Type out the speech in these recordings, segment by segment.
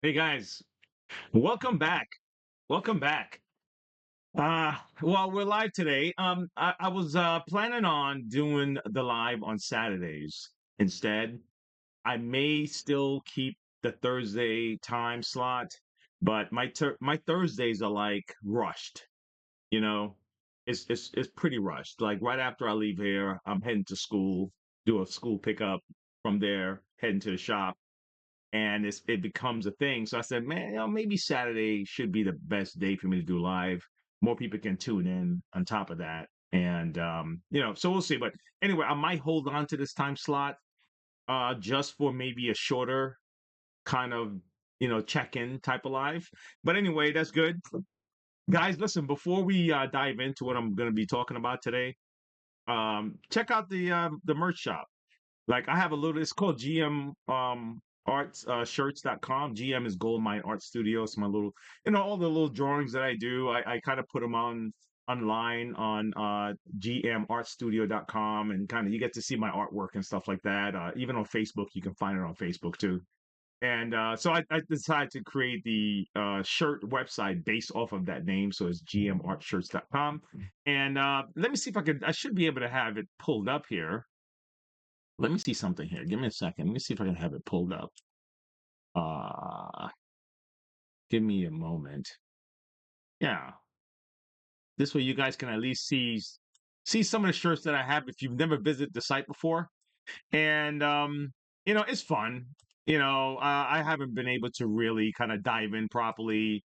Hey guys, welcome back. Welcome back. Well, we're live today. I was planning on doing the live on Saturdays instead. I may still keep the Thursday time slot, but my Thursdays are like rushed. You know, it's pretty rushed. Like right after I leave here, I'm heading to school, do a school pickup from there, heading to the shop and it becomes a thing. So I said, man, maybe Saturday should be the best day for me to do live. More people can tune in on top of that. And so we'll see. But anyway, I might hold on to this time slot just for maybe a shorter kind of check-in type of live. But anyway, that's good. Guys, listen, before we dive into what I'm gonna be talking about today, check out the merch shop. Like I have a little, it's called GM Arts Shirts.com. GM is Gold Mine Art Studio. It's my little, all the little drawings that I do. I kind of put them online on gmartstudio.com and kind of you get to see my artwork and stuff like that. Even on Facebook, you can find it on Facebook too. And so I decided to create the shirt website based off of that name. So it's gmartshirts.com. And let me see if I should be able to have it pulled up here. Let me see something here. Give me a second. Let me see if I can have it pulled up. Uh, Give me a moment. Yeah. This way you guys can at least see some of the shirts that I have if you've never visited the site before. And it's fun. I haven't been able to really kind of dive in properly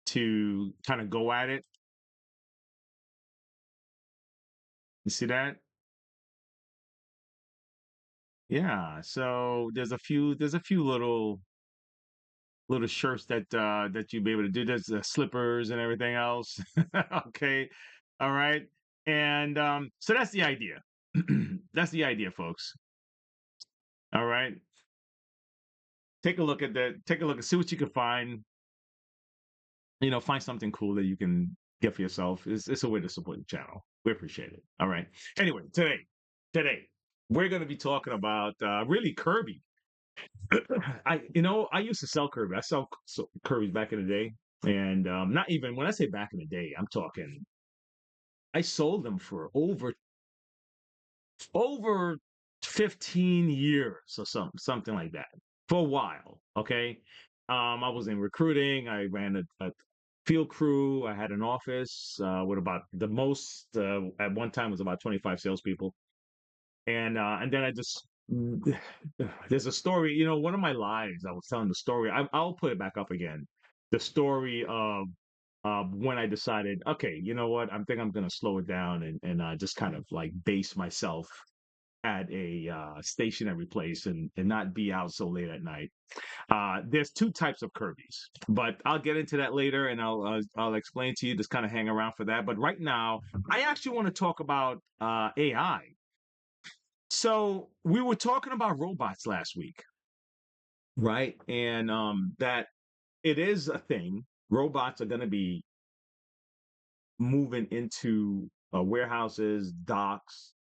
to kind of go at it. You see that? Yeah. So there's a few little shirts that you'll be able to do. There's slippers and everything else. Okay. All right. And so that's the idea. That's the idea, folks. All right. Take a look at that. Take a look and see what you can find. Find something cool that you can get for yourself. It's a way to support the channel. We appreciate it. All right. Anyway, today we're going to be talking about really Kirby. I used to sell Kirby. I sell Kirby's back in the day, and not even when I say back in the day, I'm talking. I sold them for over 15 years or something like that for a while. Okay, I was in recruiting. I ran a field crew. I had an office with about the most at one time was about 25 salespeople, and then I just there's a story. One of my lives. I was telling the story. I'll put it back up again. The story of when I decided, okay, you know what? I think I'm gonna slow it down and just kind of like base myself at a stationary place and not be out so late at night. There's two types of Kirby's, but I'll get into that later and I'll explain to you. Just kind of hang around for that. But right now, I actually want to talk about AI. So we were talking about robots last week, right? And that it is a thing. Robots are going to be moving into warehouses, docks.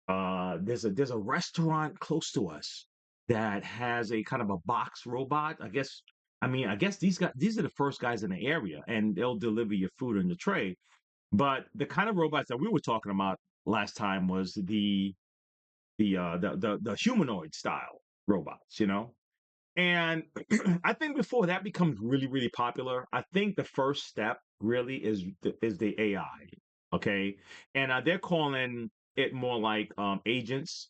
There's a restaurant close to us that has a kind of a box robot. I guess these are the first guys in the area, and they'll deliver your food in the tray. But the kind of robots that we were talking about last time was the humanoid style robots, And I think before that becomes really, really popular, I think the first step really is the AI. Okay. And they're calling it more like agents,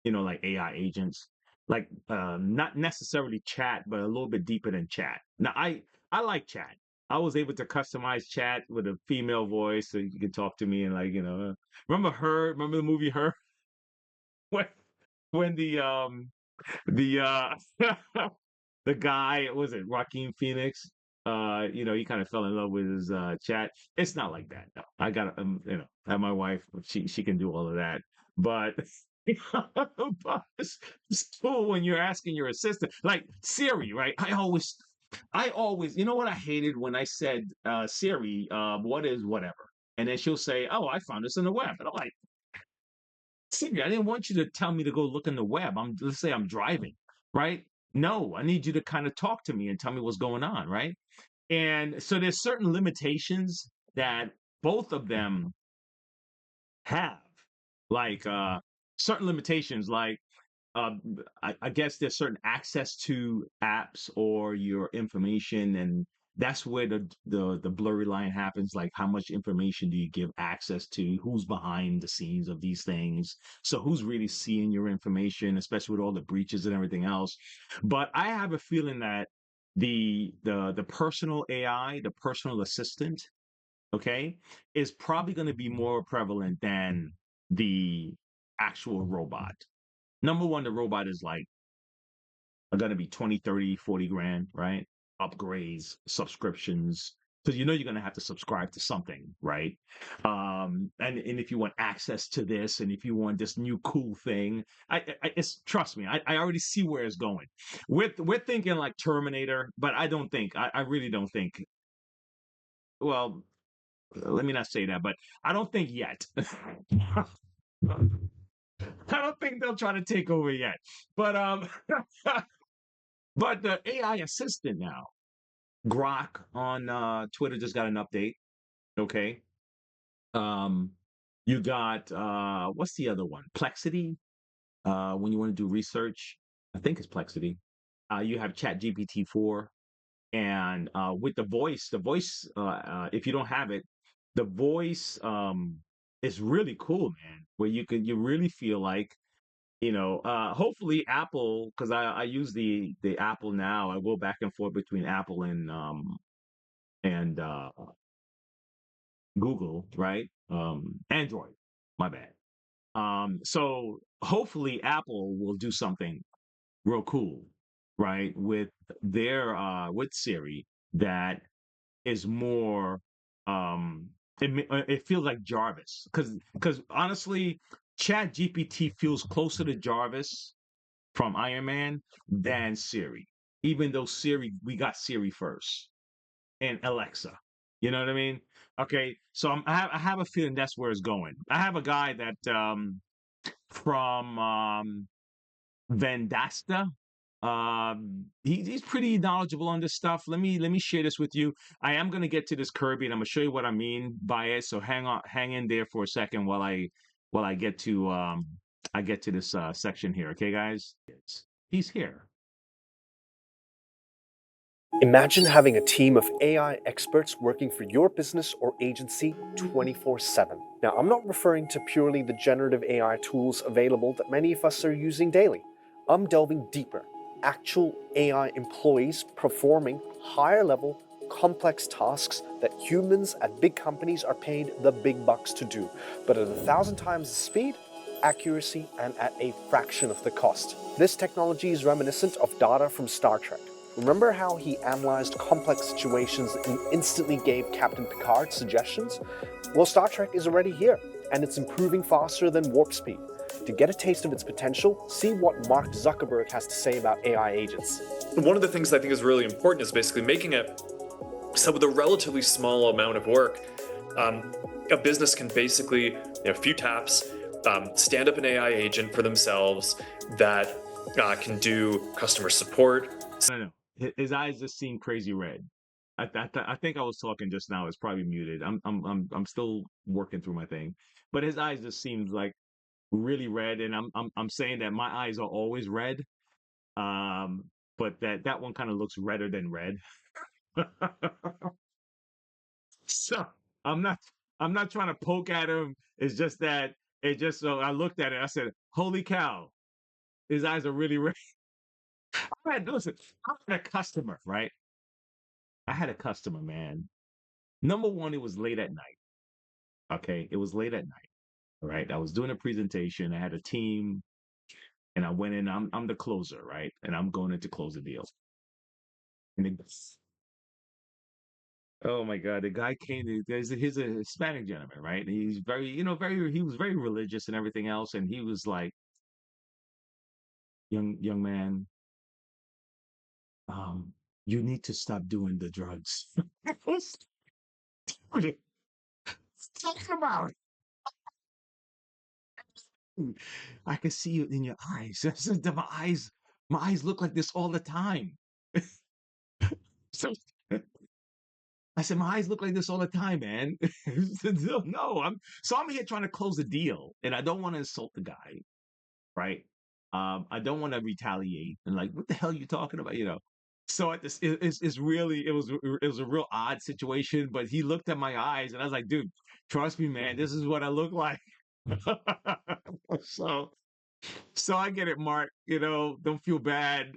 like AI agents, like not necessarily chat, but a little bit deeper than chat. Now I like chat. I was able to customize chat with a female voice so you could talk to me and like, remember the movie Her? When when the the guy was it Joaquin Phoenix? He kind of fell in love with his chat. It's not like that. No, I got have my wife. She can do all of that, but. But it's cool when you're asking your assistant, like Siri, right? I always, what I hated when I said, Siri, what is whatever, and then she'll say, "Oh, I found this in the web," and I'm like, Siri, I didn't want you to tell me to go look in the web. Let's say I'm driving, right? no, I need you to kind of talk to me and tell me what's going on, right? And so there's certain limitations that both of them have, like certain limitations, like um, I guess there's certain access to apps or your information, and that's where the blurry line happens. Like, how much information do you give access to? Who's behind the scenes of these things? So, who's really seeing your information, especially with all the breaches and everything else? But I have a feeling that the personal AI, the personal assistant, okay, is probably going to be more prevalent than the actual robot. Number one, the robot is like going to be 20, 30, 40 grand, right? Upgrades, subscriptions. Because you know you're going to have to subscribe to something, right? And if you want access to this, and if you want this new cool thing, it's trust me, I already see where it's going. We're thinking like Terminator, but I don't think I really don't think. Well, let me not say that, but I don't think yet. I don't think they'll try to take over yet. But but the AI assistant now, Grok on Twitter just got an update. Okay. Um, you got what's the other one? Plexity. When you want to do research, I think it's Plexity. You have Chat GPT 4, and with the voice, if you don't have it, the voice is really cool, man. Where you really feel like, hopefully Apple, because I use the Apple now. I go back and forth between Apple and Google, right? Android, my bad. So hopefully Apple will do something real cool, right? With Siri, that is more it feels like Jarvis, because honestly, Chat GPT feels closer to Jarvis from Iron Man than Siri. Even though Siri, we got Siri first and Alexa. You know what I mean? Okay, so I have a feeling that's where it's going. I have a guy that from Vendasta. He's pretty knowledgeable on this stuff. Let me share this with you. I am gonna get to this Kirby, and I'm gonna show you what I mean by it. So hang in there for a second while I get to this section here. Okay, guys, he's here. Imagine having a team of AI experts working for your business or agency 24/7. Now, I'm not referring to purely the generative AI tools available that many of us are using daily. I'm delving deeper. Actual AI employees performing higher level, complex tasks that humans at big companies are paid the big bucks to do, but at 1,000 times the speed, accuracy, and at a fraction of the cost. This technology is reminiscent of data from Star Trek. Remember how he analyzed complex situations and instantly gave Captain Picard suggestions? Well, Star Trek is already here, and it's improving faster than warp speed. To get a taste of its potential, see what Mark Zuckerberg has to say about AI agents. One of the things I think is really important is basically making it so with a relatively small amount of work, a business can basically, in a few taps, stand up an AI agent for themselves that can do customer support. I don't know. His eyes just seem crazy red. I think I was talking just now. It's probably muted. I'm still working through my thing, but his eyes just seems like really red, and I'm saying that my eyes are always red. Um, but that one kind of looks redder than red. So I'm not I'm not trying to poke at him. It's just that it just so I looked at it. I said, "Holy cow, his eyes are really red." Listen, I had a customer, right? I had a customer, man. Number one, it was late at night. Okay, it was late at night. All right, I was doing a presentation. I had a team, and I went in. I'm the closer, right? And I'm going in to close the deal. And it, oh my God, the guy came. He's a Hispanic gentleman, right? He's very, he was very religious and everything else. And he was like, young man, um, you need to stop doing the drugs. What's talking about? I can see it in your eyes. I said, my eyes. My eyes look like this all the time. So I said, my eyes look like this all the time, man. No, I'm here trying to close a deal, and I don't want to insult the guy, right? I don't want to retaliate and like, what the hell are you talking about? So it's really it was a real odd situation. But he looked at my eyes, and I was like, dude, trust me, man, this is what I look like. so so I get it, Mark. Don't feel bad.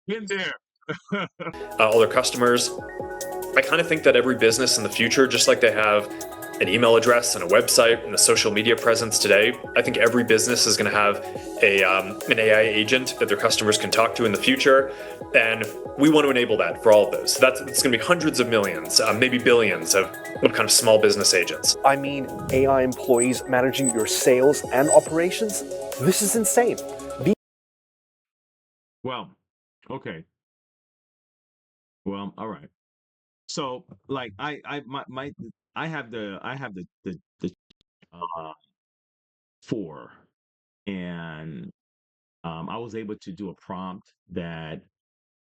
Been there. All their customers. I kind of think that every business in the future, just like they have an email address and a website and a social media presence today, I think every business is going to have an AI agent that their customers can talk to in the future. And we want to enable that for all of those. So it's going to be hundreds of millions, maybe billions of kind of small business agents. I mean, AI employees managing your sales and operations? This is insane. Well, okay. Well, all right. So, like, I have the 4, and I was able to do a prompt that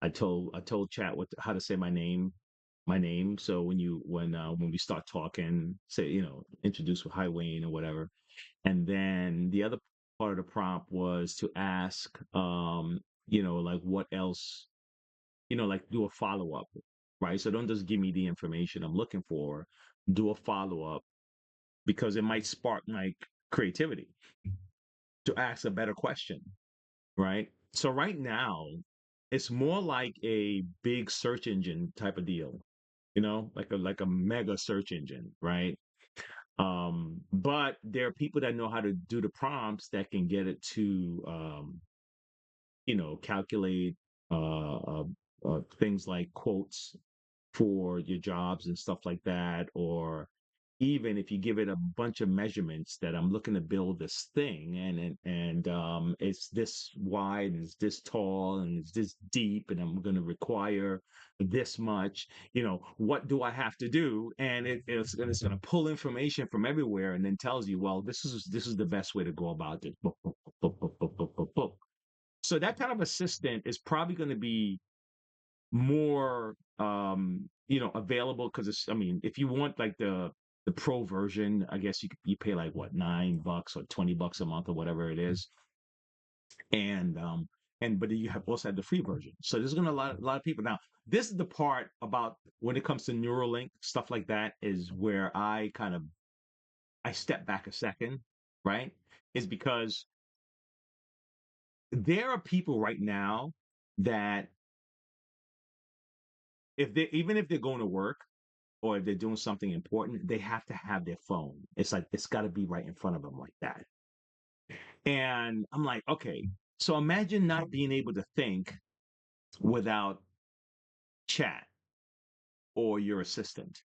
I told chat how to say my name. So when we start talking, say, introduce with hi Wayne or whatever. And then the other part of the prompt was to ask, like, what else, like, do a follow up, right? So don't just give me the information I'm looking for, do a follow up, because it might spark my creativity to ask a better question, right? So right now, it's more like a big search engine type of deal, like a mega search engine, right? But there are people that know how to do the prompts that can get it to, calculate things like quotes for your jobs and stuff like that. Or even if you give it a bunch of measurements that I'm looking to build this thing, and it's this wide and it's this tall and it's this deep, and I'm going to require this much, what do I have to do? And it's going to pull information from everywhere and then tells you, well, this is the best way to go about it. Boop, boop, boop, boop, boop, boop, boop, boop. So that kind of assistant is probably going to be more available, because it's, I mean, if you want like the pro version, I guess you pay like what, $9 or $20 a month or whatever it is. And but you have also have the free version. So there's gonna a lot of people. Now, this is the part about when it comes to Neuralink, stuff like that, is where I step back a second, right? Is because there are people right now that, if they're going to work, or if they're doing something important, they have to have their phone. It's like it's got to be right in front of them like that. And I'm like, okay, so imagine not being able to think without chat or your assistant,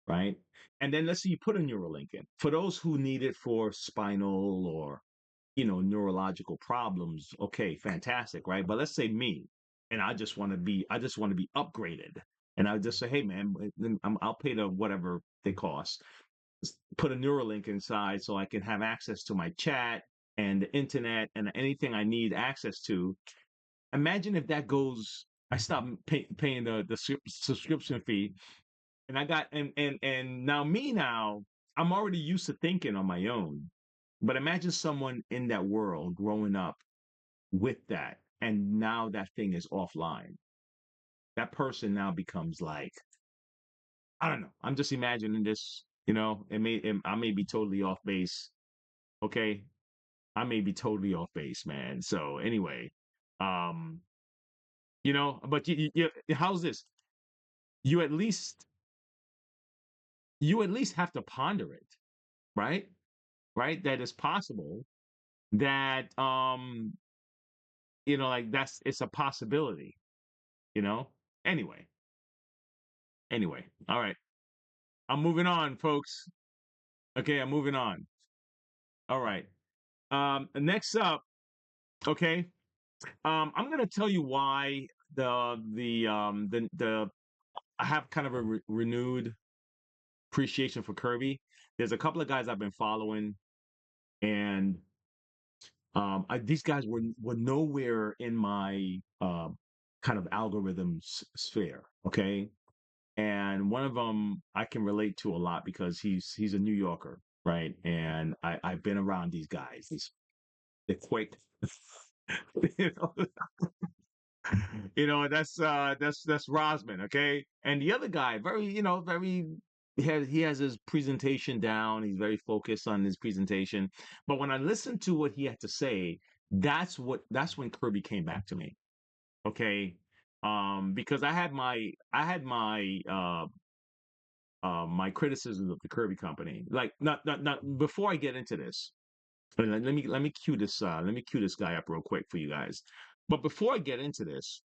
right? And then let's say you put a Neuralink in. For those who need it for spinal or neurological problems, okay, fantastic, right? But let's say me, and I just want to be upgraded, and I just say, hey man, I'll pay the whatever they cost, put a Neuralink inside so I can have access to my chat and the internet and anything I need access to. Imagine if that goes, I stop paying the subscription fee, and I got and now I'm already used to thinking on my own. But imagine someone in that world growing up with that, and now that thing is offline. That person now becomes like, I don't know. I'm just imagining this. I may be totally off base. Okay, I may be totally off base, man. So anyway, um, but how's this? You at least you at least have to ponder it, right? Right? That it's possible that like it's a possibility, you know? Anyway, anyway, all right. I'm moving on, folks. Okay, I'm moving on. All right. Next up, okay. I'm gonna tell you why the I have kind of a renewed appreciation for Kirby. There's a couple of guys I've been following. And these guys were nowhere in my kind of algorithm sphere. Okay, and one of them I can relate to a lot because he's a New Yorker, right? And I've been around these guys. They're quick. you know, that's Rosman, okay? And the other guy, very, very he has his presentation down. He's very focused on his presentation. But when I listened to what he had to say, that's when Kirby came back to me. Okay. Because I had my criticisms of the Kirby company. Like not before I get into this, let me cue this guy up real quick for you guys. But before I get into this,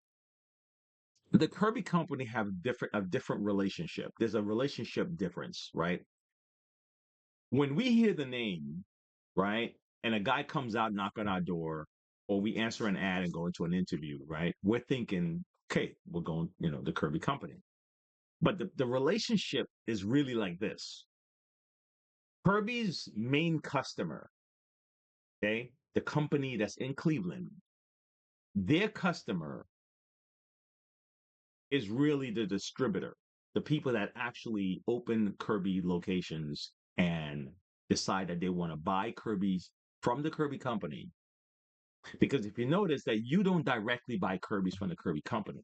the Kirby company have a different relationship. There's a relationship difference, right? When we hear the name, right, and a guy comes out, knock on our door, or we answer an ad and go into an interview, right? We're thinking, okay, we're going, the Kirby company. But the relationship is really like this. Kirby's main customer, okay, the company that's in Cleveland, their customer is really the distributor, the people that actually open Kirby locations and decide that they want to buy Kirby's from the Kirby company. Because if you notice that you don't directly buy Kirby's from the Kirby company,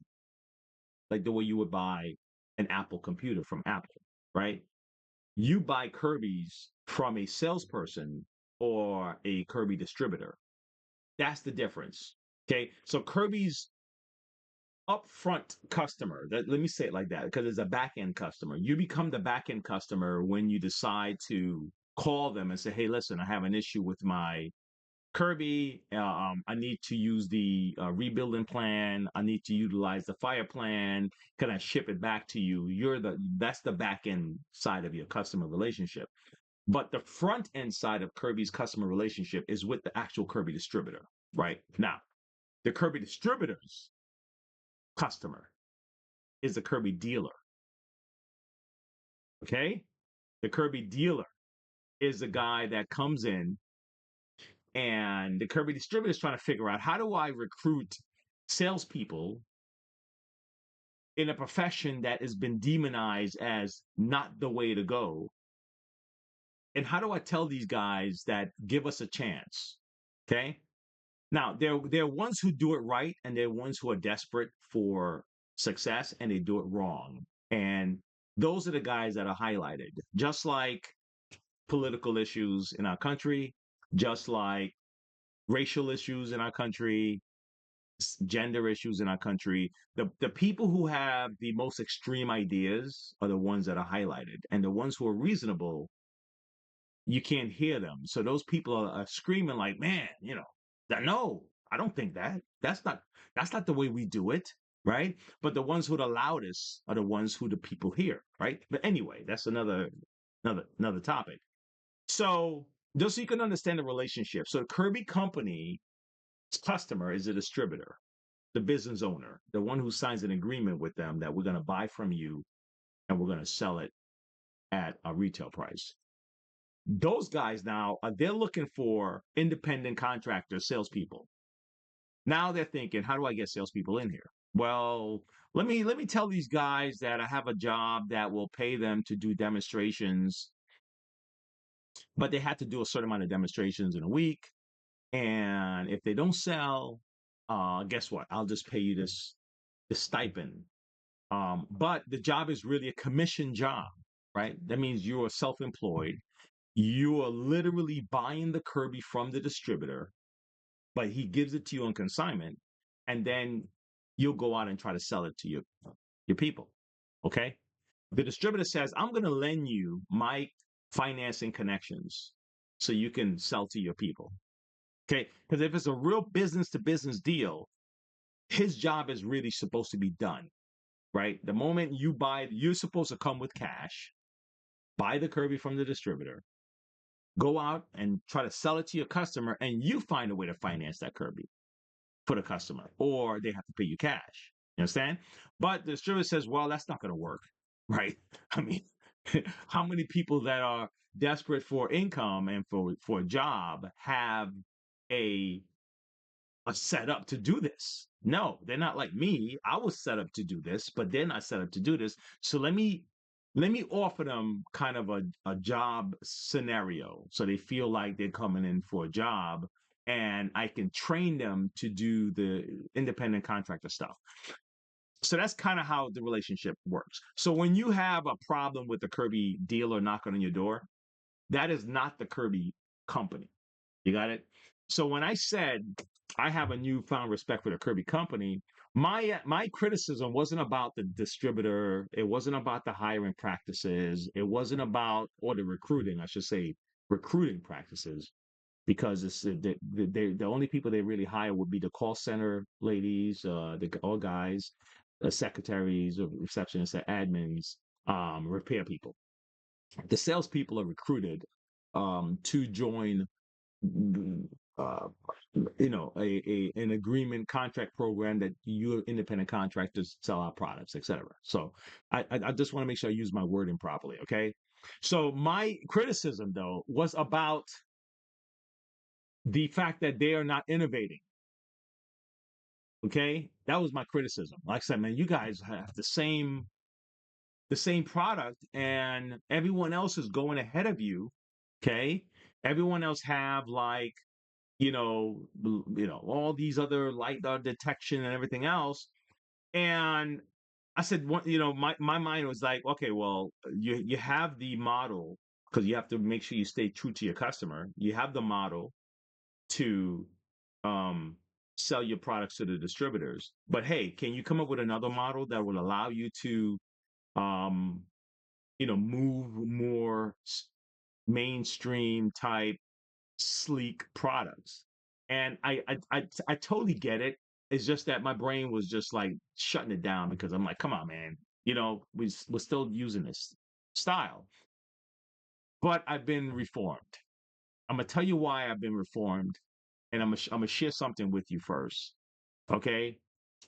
like the way you would buy an Apple computer from Apple, right? You buy Kirby's from a salesperson or a Kirby distributor. That's the difference. Okay. So Kirby's upfront customer, let me say it like that, because it's a back end customer. You become the back end customer when you decide to call them and say, hey, listen, I have an issue with my Kirby. I need to use the rebuilding plan. I need to utilize the fire plan. Can I ship it back to you? That's the back end side of your customer relationship. But the front end side of Kirby's customer relationship is with the actual Kirby distributor, right? Now, the Kirby distributor's customer is the Kirby dealer. Okay? The Kirby dealer is the guy that comes in, and the Kirby distributor is trying to figure out, how do I recruit salespeople in a profession that has been demonized as not the way to go? And how do I tell these guys that give us a chance? Okay? Now, there are ones who do it right, and there are ones who are desperate for success and they do it wrong. And those are the guys that are highlighted, just like political issues in our country, just like racial issues in our country, gender issues in our country. The people who have the most extreme ideas are the ones that are highlighted, and the ones who are reasonable, you can't hear them. So those people are screaming like, man, no, I don't think that. That's not the way we do it, right? But the ones who are the loudest are the ones who the people hear, right? But anyway, that's another topic. So just so you can understand the relationship. So the Kirby company's customer is a distributor, the business owner, the one who signs an agreement with them that we're going to buy from you and we're going to sell it at a retail price. Those guys now they're looking for independent contractors, salespeople. Now they're thinking, how do I get salespeople in here? Well, let me tell these guys that I have a job that will pay them to do demonstrations, but they have to do a certain amount of demonstrations in a week. And if they don't sell, guess what? I'll just pay you this stipend. But the job is really a commission job, right? That means you are self-employed. You are literally buying the Kirby from the distributor, but he gives it to you on consignment, and then you'll go out and try to sell it to your people. Okay? The distributor says, I'm going to lend you my financing connections so you can sell to your people. Okay? Because if it's a real business to business deal, his job is really supposed to be done, right? The moment you buy, you're supposed to come with cash, buy the Kirby from the distributor, go out and try to sell it to your customer, and you find a way to finance that Kirby for the customer, or they have to pay you cash. You understand? But the distributor says, well, that's not going to work, right? I mean, how many people that are desperate for income and for a job have a set up to do this. No, they're not like me. I was set up to do this, but they're not set up to do this. So let me offer them kind of a job scenario so they feel like they're coming in for a job, and I can train them to do the independent contractor stuff. So that's kind of how the relationship works. So when you have a problem with the Kirby dealer knocking on your door, that is not the Kirby company. You got it? So when I said I have a newfound respect for the Kirby company, my criticism wasn't about the distributor. It wasn't about the hiring practices. It wasn't about, or the recruiting, I should say, recruiting practices, because it's the only people they really hire would be the call center ladies, or guys, secretaries, or receptionists, admins, repair people. The salespeople are recruited to join uh, an agreement contract program that you independent contractors sell our products, etc. So I just want to make sure I use my wording properly. Okay. So my criticism though was about the fact that they are not innovating. Okay. That was my criticism. Like I said, man, you guys have the same product and everyone else is going ahead of you. Okay. Everyone else have like, all these other light detection and everything else. And I said, my mind was like, okay, well, you have the model, because you have to make sure you stay true to your customer. You have the model to um, sell your products to the distributors. But hey, can you come up with another model that will allow you to, um, move more mainstream type sleek products? And I totally get it. It's just that my brain was just like shutting it down, because I'm like, come on, man. We're still using this style. But I've been reformed. I'm gonna tell you why I've been reformed, and I'm gonna share something with you first. Okay,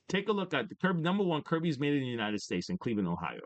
take a look at the Kirby. Number one, Kirby's made in the United States in Cleveland, Ohio.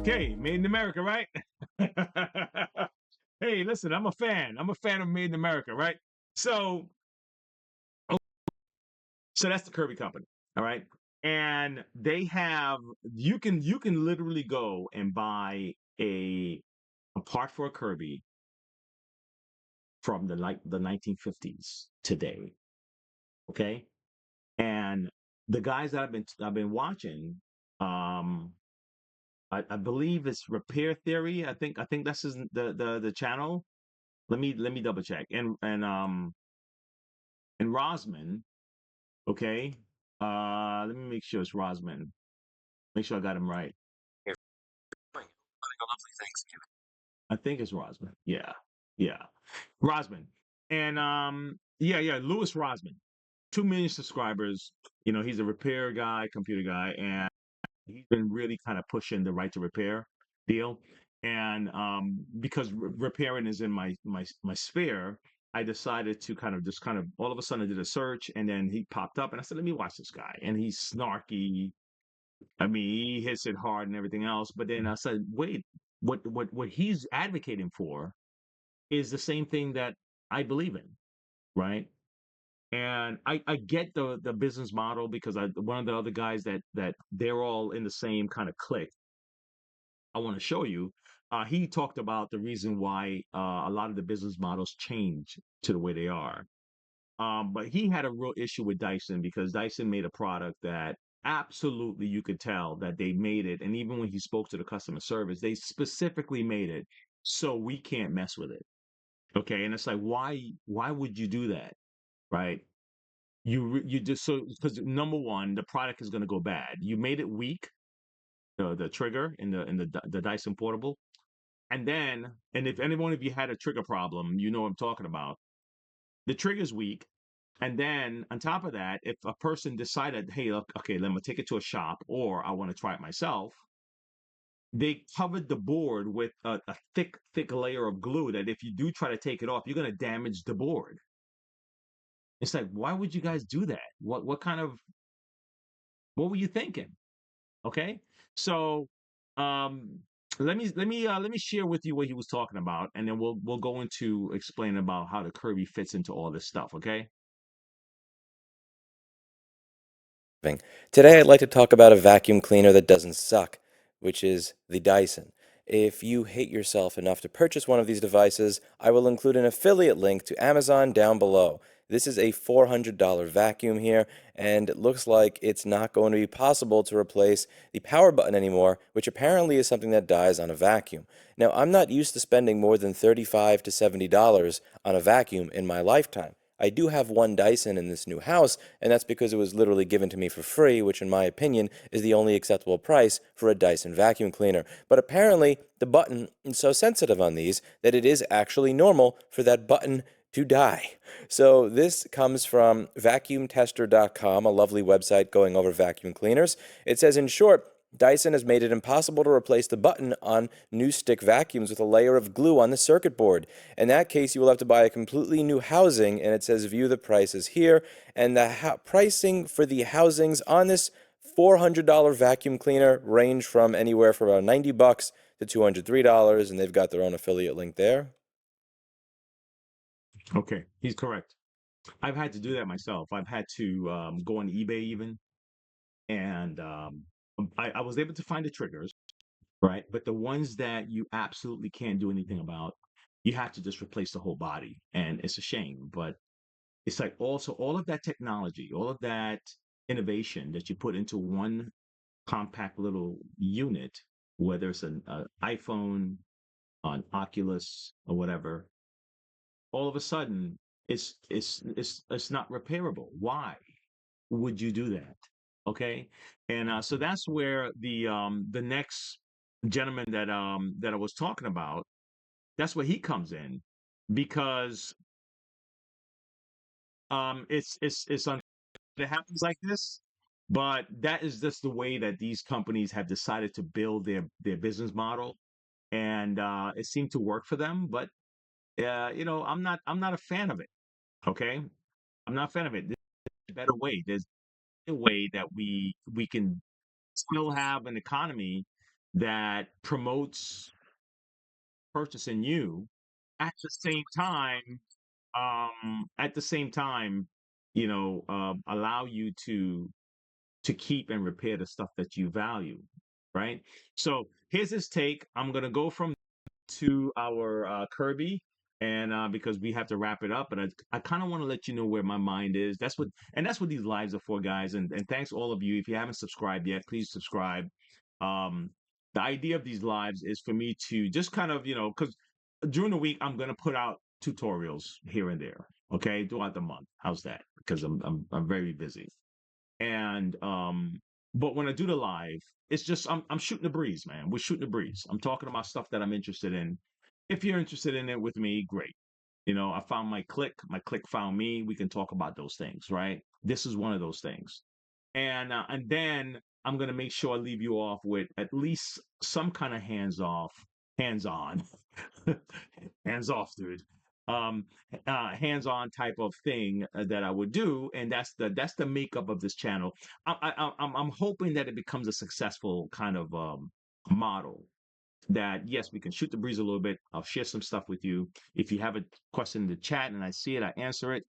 Okay, made in America, right? Hey, listen, I'm a fan. I'm a fan of Made in America, right? So, so that's the Kirby company, all right? And they have, you can literally go and buy a part for a Kirby from the 1950s today, okay? And the guys that I've been watching, um, I believe it's Repair Theory. I think that's the channel. Let me double check. And Rosman, okay. Let me make sure it's Rosman. Make sure I got him right. You're having a lovely Thanksgiving. I think it's Rosman. Yeah, yeah, Rosman. And yeah, Louis Rosman, 2 million subscribers. He's a repair guy, computer guy, and he's been really kind of pushing the right to repair deal. And because repairing is in my sphere, I decided to kind of all of a sudden I did a search and then he popped up and I said, let me watch this guy. And he's snarky. I mean, he hits it hard and everything else. But then I said, wait, what he's advocating for is the same thing that I believe in, right? And I get the business model because one of the other guys that they're all in the same kind of clique. I want to show you. He talked about the reason why a lot of the business models change to the way they are. But he had a real issue with Dyson because Dyson made a product that absolutely you could tell that they made it. And even when he spoke to the customer service, they specifically made it so we can't mess with it. Okay. And it's like, why would you do that? Right. You just so because number one, the product is going to go bad. You made it weak, the trigger in the Dyson portable. And then, and if any one of you had a trigger problem, you know what I'm talking about. The trigger's weak. And then on top of that, if a person decided, hey, look, okay, let me take it to a shop or I want to try it myself, they covered the board with a thick layer of glue that if you do try to take it off, you're going to damage the board. It's like, why would you guys do that? What were you thinking? Okay. So um let me share with you what he was talking about, and then we'll go into explain about how the Kirby fits into all this stuff, okay? Today, I'd like to talk about a vacuum cleaner that doesn't suck, which is the Dyson. If you hate yourself enough to purchase one of these devices, I will include an affiliate link to Amazon down below. This is a $400 vacuum here, and it looks like it's not going to be possible to replace the power button anymore, which apparently is something that dies on a vacuum. Now, I'm not used to spending more than $35 to $70 on a vacuum in my lifetime. I do have one Dyson in this new house, and that's because it was literally given to me for free, which in my opinion is the only acceptable price for a Dyson vacuum cleaner. But apparently, the button is so sensitive on these that it is actually normal for that button to die. So this comes from vacuumtester.com, a lovely website going over vacuum cleaners. It says, in short, Dyson has made it impossible to replace the button on new stick vacuums with a layer of glue on the circuit board. In that case, you will have to buy a completely new housing, and it says view the prices here. And the pricing for the housings on this $400 vacuum cleaner range from anywhere from about $90 to $203, and they've got their own affiliate link there. Okay, he's correct. I've had to do that myself. I've had to go on eBay even, and I was able to find the triggers, right? But the ones that you absolutely can't do anything about, you have to just replace the whole body, and it's a shame. But it's like also all of that technology, all of that innovation that you put into one compact little unit, whether it's an iPhone, an Oculus, or whatever, all of a sudden it's not repairable. Why would you do that? Okay, and so that's where the next gentleman that I was talking about, that's where he comes in because it's it happens like this, but that is just the way that these companies have decided to build their business model, and it seemed to work for them. But I'm not a fan of it. Okay, I'm not a fan of it. There's a better way. There's a way that we can still have an economy that promotes purchasing you at the same time. At the same time, allow you to keep and repair the stuff that you value, right? So here's his take. I'm gonna go from to our Kirby, and because we have to wrap it up, but I kind of want to let you know where my mind is. That's what these lives are for, guys. And thanks all of you. If you haven't subscribed yet, please subscribe. Um, the idea of these lives is for me to just kind of because during the week I'm gonna put out tutorials here and there, okay, throughout the month. How's that? Because I'm very busy. And but when I do the live, it's just I'm shooting the breeze, man. We're shooting the breeze. I'm talking about stuff that I'm interested in. If you're interested in it with me, great. I found my click found me. We can talk about those things, right? This is one of those things. And then I'm gonna make sure I leave you off with at least some kind of hands off, hands on, hands off, dude. hands-on type of thing that I would do, and that's the makeup of this channel. I'm hoping that it becomes a successful kind of model. That yes, we can shoot the breeze a little bit. I'll share some stuff with you. If you have a question in the chat and I see it, I answer it.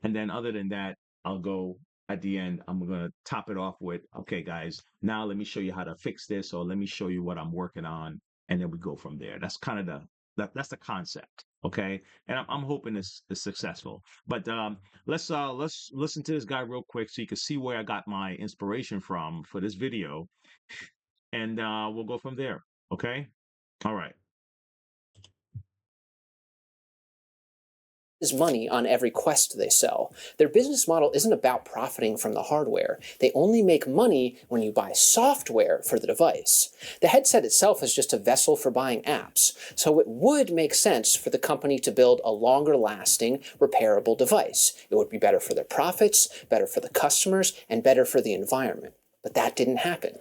And then other than that, I'll go at the end. I'm gonna top it off with, okay, guys, now let me show you how to fix this, or let me show you what I'm working on, and then we go from there. That's kind of that's the concept, okay? And I'm hoping it's successful. But let's listen to this guy real quick so you can see where I got my inspiration from for this video, and we'll go from there. Okay? All right. Is money on every Quest they sell. Their business model isn't about profiting from the hardware. They only make money when you buy software for the device. The headset itself is just a vessel for buying apps, so it would make sense for the company to build a longer-lasting, repairable device. It would be better for their profits, better for the customers, and better for the environment. But that didn't happen.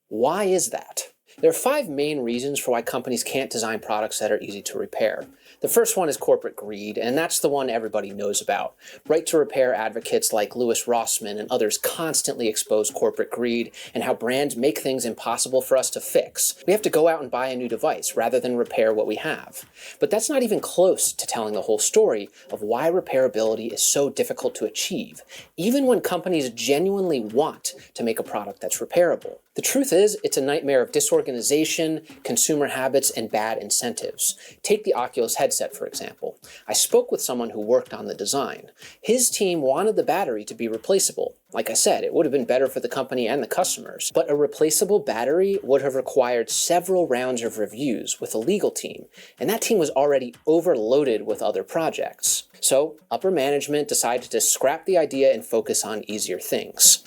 Why is that? There are 5 main reasons for why companies can't design products that are easy to repair. The first one is corporate greed, and that's the one everybody knows about. Right to repair advocates like Louis Rossmann and others constantly expose corporate greed and how brands make things impossible for us to fix. We have to go out and buy a new device rather than repair what we have. But that's not even close to telling the whole story of why repairability is so difficult to achieve, even when companies genuinely want to make a product that's repairable. The truth is, it's a nightmare of disorganization, consumer habits, and bad incentives. Take the Oculus headset, for example. I spoke with someone who worked on the design. His team wanted the battery to be replaceable. Like I said, it would have been better for the company and the customers. But a replaceable battery would have required several rounds of reviews with a legal team, and that team was already overloaded with other projects. So, upper management decided to scrap the idea and focus on easier things.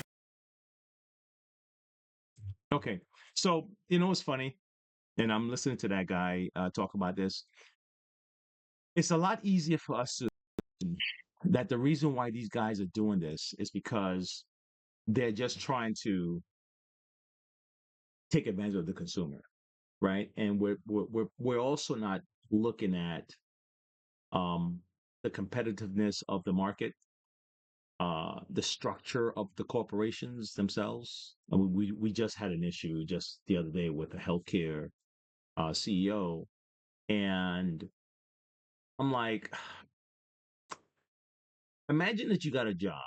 Okay. So, you know what's funny? And I'm listening to that guy talk about this. It's a lot easier for us to that the reason why these guys are doing this is because they're just trying to take advantage of the consumer, right? And we're also not looking at um, the competitiveness of the market, the structure of the corporations themselves. I mean, we just had an issue just the other day with a healthcare CEO, and I'm like, imagine that you got a job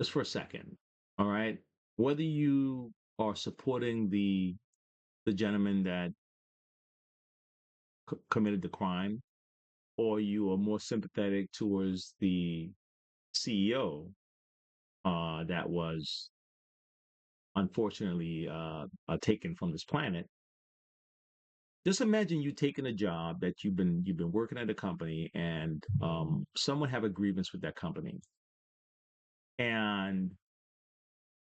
just for a second, all right? Whether you are supporting the gentleman that committed the crime, or you are more sympathetic towards the CEO that was unfortunately taken from this planet. Just imagine you taking a job that you've been working at a company, and someone have a grievance with that company, and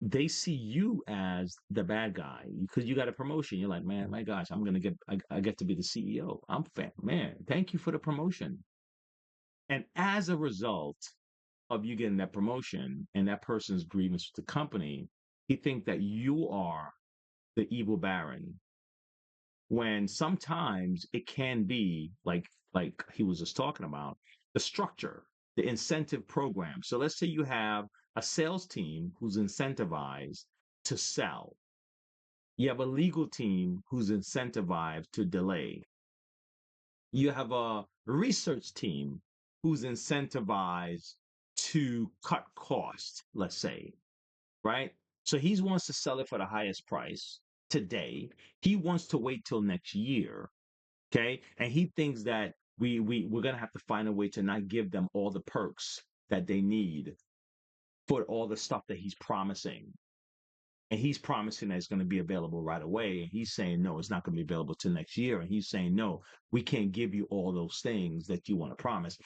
they see you as the bad guy because you got a promotion. You're like, man, my gosh, I get to be the CEO. Man, thank you for the promotion. And as a result of you getting that promotion and that person's grievance with the company, he think that you are the evil baron, when sometimes it can be like he was just talking about, the structure, the incentive program. So let's say you have a sales team who's incentivized to sell. You have a legal team who's incentivized to delay. You have a research team who's incentivized to cut costs, let's say, right? So he wants to sell it for the highest price today. He wants to wait till next year, okay? And he thinks that we're gonna have to find a way to not give them all the perks that they need for all the stuff that he's promising. And he's promising that it's going to be available right away. And he's saying, no, it's not going to be available till next year. And he's saying, no, we can't give you all those things that you want to promise.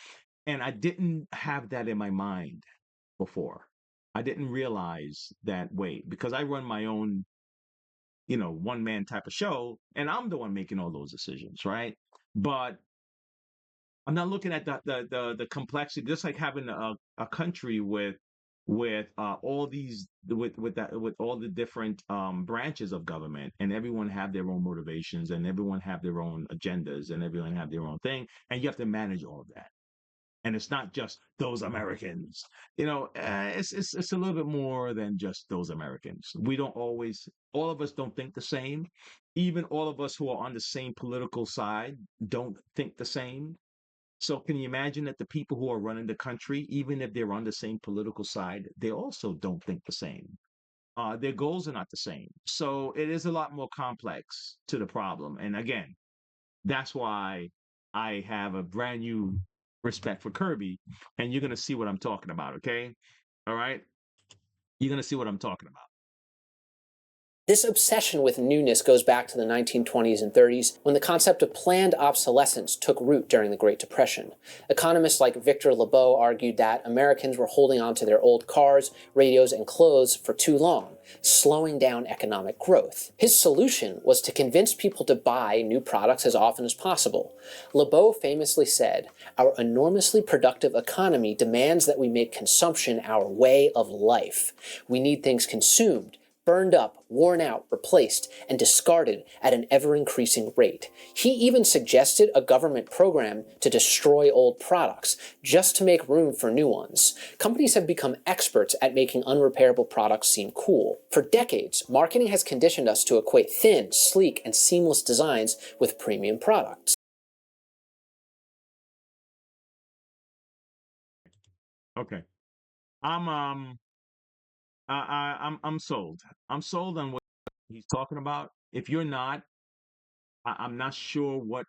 And I didn't have that in my mind before. I didn't realize that, wait, because I run my own, one man type of show, and I'm the one making all those decisions, right? But I'm not looking at the complexity, just like having a country with with with all the different branches of government, and everyone have their own motivations, and everyone have their own agendas, and everyone have their own thing, and you have to manage all of that. And it's not just those Americans. It's a little bit more than just those Americans. We don't always, all of us don't think the same. Even all of us who are on the same political side don't think the same. So can you imagine that the people who are running the country, even if they're on the same political side, they also don't think the same. Their goals are not the same. So it is a lot more complex to the problem. And again, that's why I have a brand new respect for Kirby, and you're gonna see what I'm talking about. Okay, all right, you're gonna see what I'm talking about. This obsession with newness goes back to the 1920s and 30s, when the concept of planned obsolescence took root during the Great Depression. Economists like Victor Lebeau argued that Americans were holding on to their old cars, radios, and clothes for too long, slowing down economic growth. His solution was to convince people to buy new products as often as possible. Lebeau famously said, "Our enormously productive economy demands that we make consumption our way of life. We need things consumed, burned up, worn out, replaced, and discarded at an ever-increasing rate." He even suggested a government program to destroy old products, just to make room for new ones. Companies have become experts at making unrepairable products seem cool. For decades, marketing has conditioned us to equate thin, sleek, and seamless designs with premium products. Okay, I'm I'm sold. I'm sold on what he's talking about. If you're not, I'm not sure what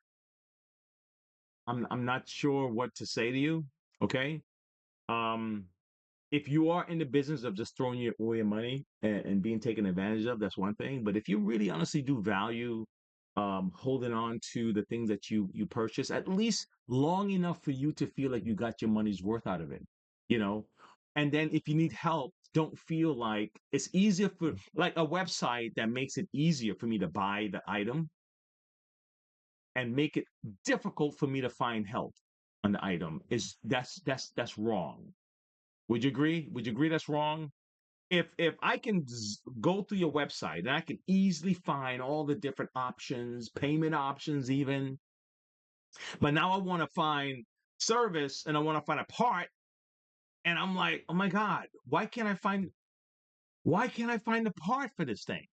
I'm not sure what to say to you. Okay. Um, if you are in the business of just throwing away your money and being taken advantage of, that's one thing. But if you really honestly do value holding on to the things that you purchase, at least long enough for you to feel like you got your money's worth out of it, you know. And then if you need help, don't feel like it's easier for like a website that makes it easier for me to buy the item and make it difficult for me to find help on the item is that's wrong. Would you agree? Would you agree that's wrong? If I can go through your website and I can easily find all the different options, payment options even, but now I want to find service and I want to find a part, and I'm like, oh my God, why can't I find the part for this thing?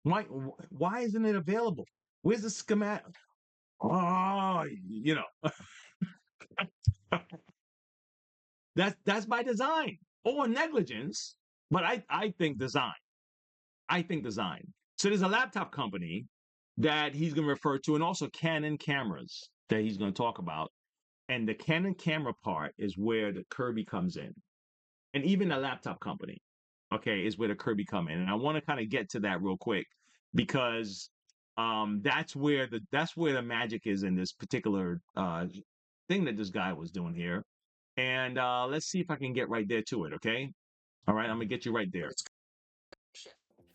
Why isn't it available? Where's the schematic? Oh, that's by design or negligence, but I think design. I think design. So there's a laptop company that he's going to refer to, and also Canon cameras that he's going to talk about. And the Canon camera part is where the Kirby comes in, and even a laptop company, okay, is where the Kirby come in. And I want to kind of get to that real quick because that's where the magic is in this particular thing that this guy was doing here. And let's see if I can get right there to it. Okay, all right, I'm gonna get you right there.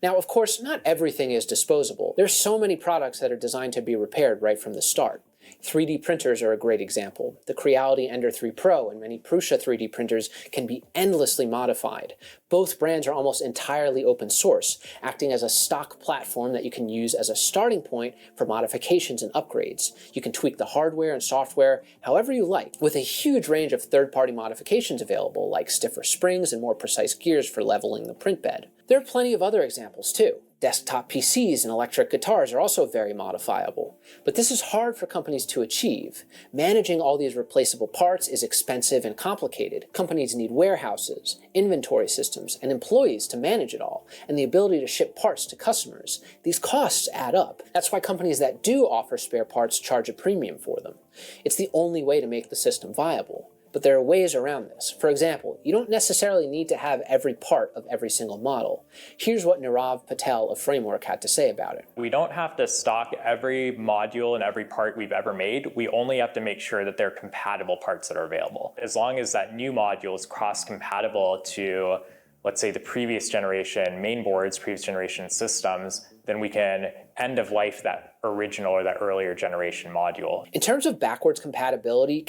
Now, of course, not everything is disposable. There's so many products that are designed to be repaired right from the start. 3D printers are a great example. The Creality Ender 3 Pro and many Prusa 3D printers can be endlessly modified. Both brands are almost entirely open source, acting as a stock platform that you can use as a starting point for modifications and upgrades. You can tweak the hardware and software however you like, with a huge range of third-party modifications available, like stiffer springs and more precise gears for leveling the print bed. There are plenty of other examples too. Desktop PCs and electric guitars are also very modifiable. But this is hard for companies to achieve. Managing all these replaceable parts is expensive and complicated. Companies need warehouses, inventory systems, and employees to manage it all, and the ability to ship parts to customers. These costs add up. That's why companies that do offer spare parts charge a premium for them. It's the only way to make the system viable. But there are ways around this. For example, you don't necessarily need to have every part of every single model. Here's what Nirav Patel of Framework had to say about it. We don't have to stock every module and every part we've ever made. We only have to make sure that they're compatible parts that are available. As long as that new module is cross-compatible to, let's say, the previous generation main boards, previous generation systems, then we can end of life that original or that earlier generation module. In terms of backwards compatibility,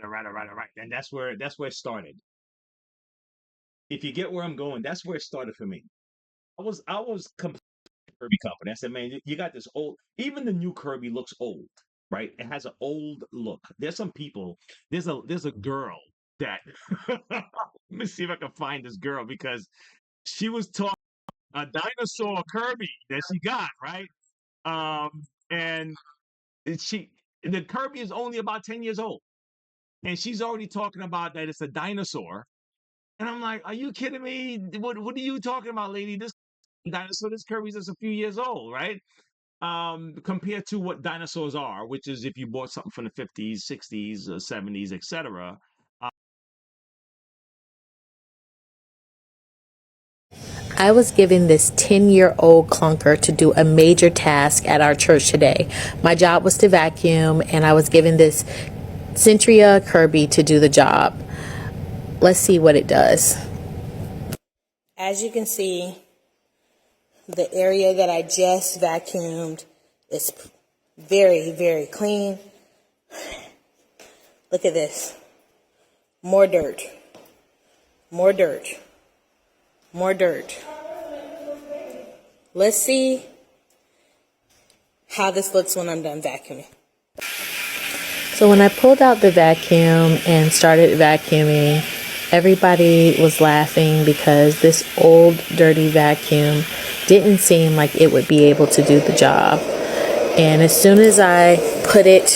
All right. And that's where it started. If you get where I'm going, that's where it started for me. I was Kirby company. I said, man, you got this old. Even the new Kirby looks old, right? It has an old look. There's some people. There's a girl that. Let me see if I can find this girl because she was talking a dinosaur Kirby that she got right. And she the Kirby is only about 10 years old, and she's already talking about that it's a dinosaur. And I'm like, are you kidding me? What are you talking about, lady? This dinosaur, this Kirby's just a few years old, right? Compared to what dinosaurs are, which is if you bought something from the 50s, 60s, 70s, etc. I was given this 10-year-old clunker to do a major task at our church today. My job was to vacuum, and I was given this Centria Kirby to do the job. Let's see what it does. As you can see, the area that I just vacuumed is very, very clean. Look at this. More dirt. More dirt. More dirt. Let's see how this looks when I'm done vacuuming. So when I pulled out the vacuum and started vacuuming, everybody was laughing because this old dirty vacuum didn't seem like it would be able to do the job. And as soon as I put it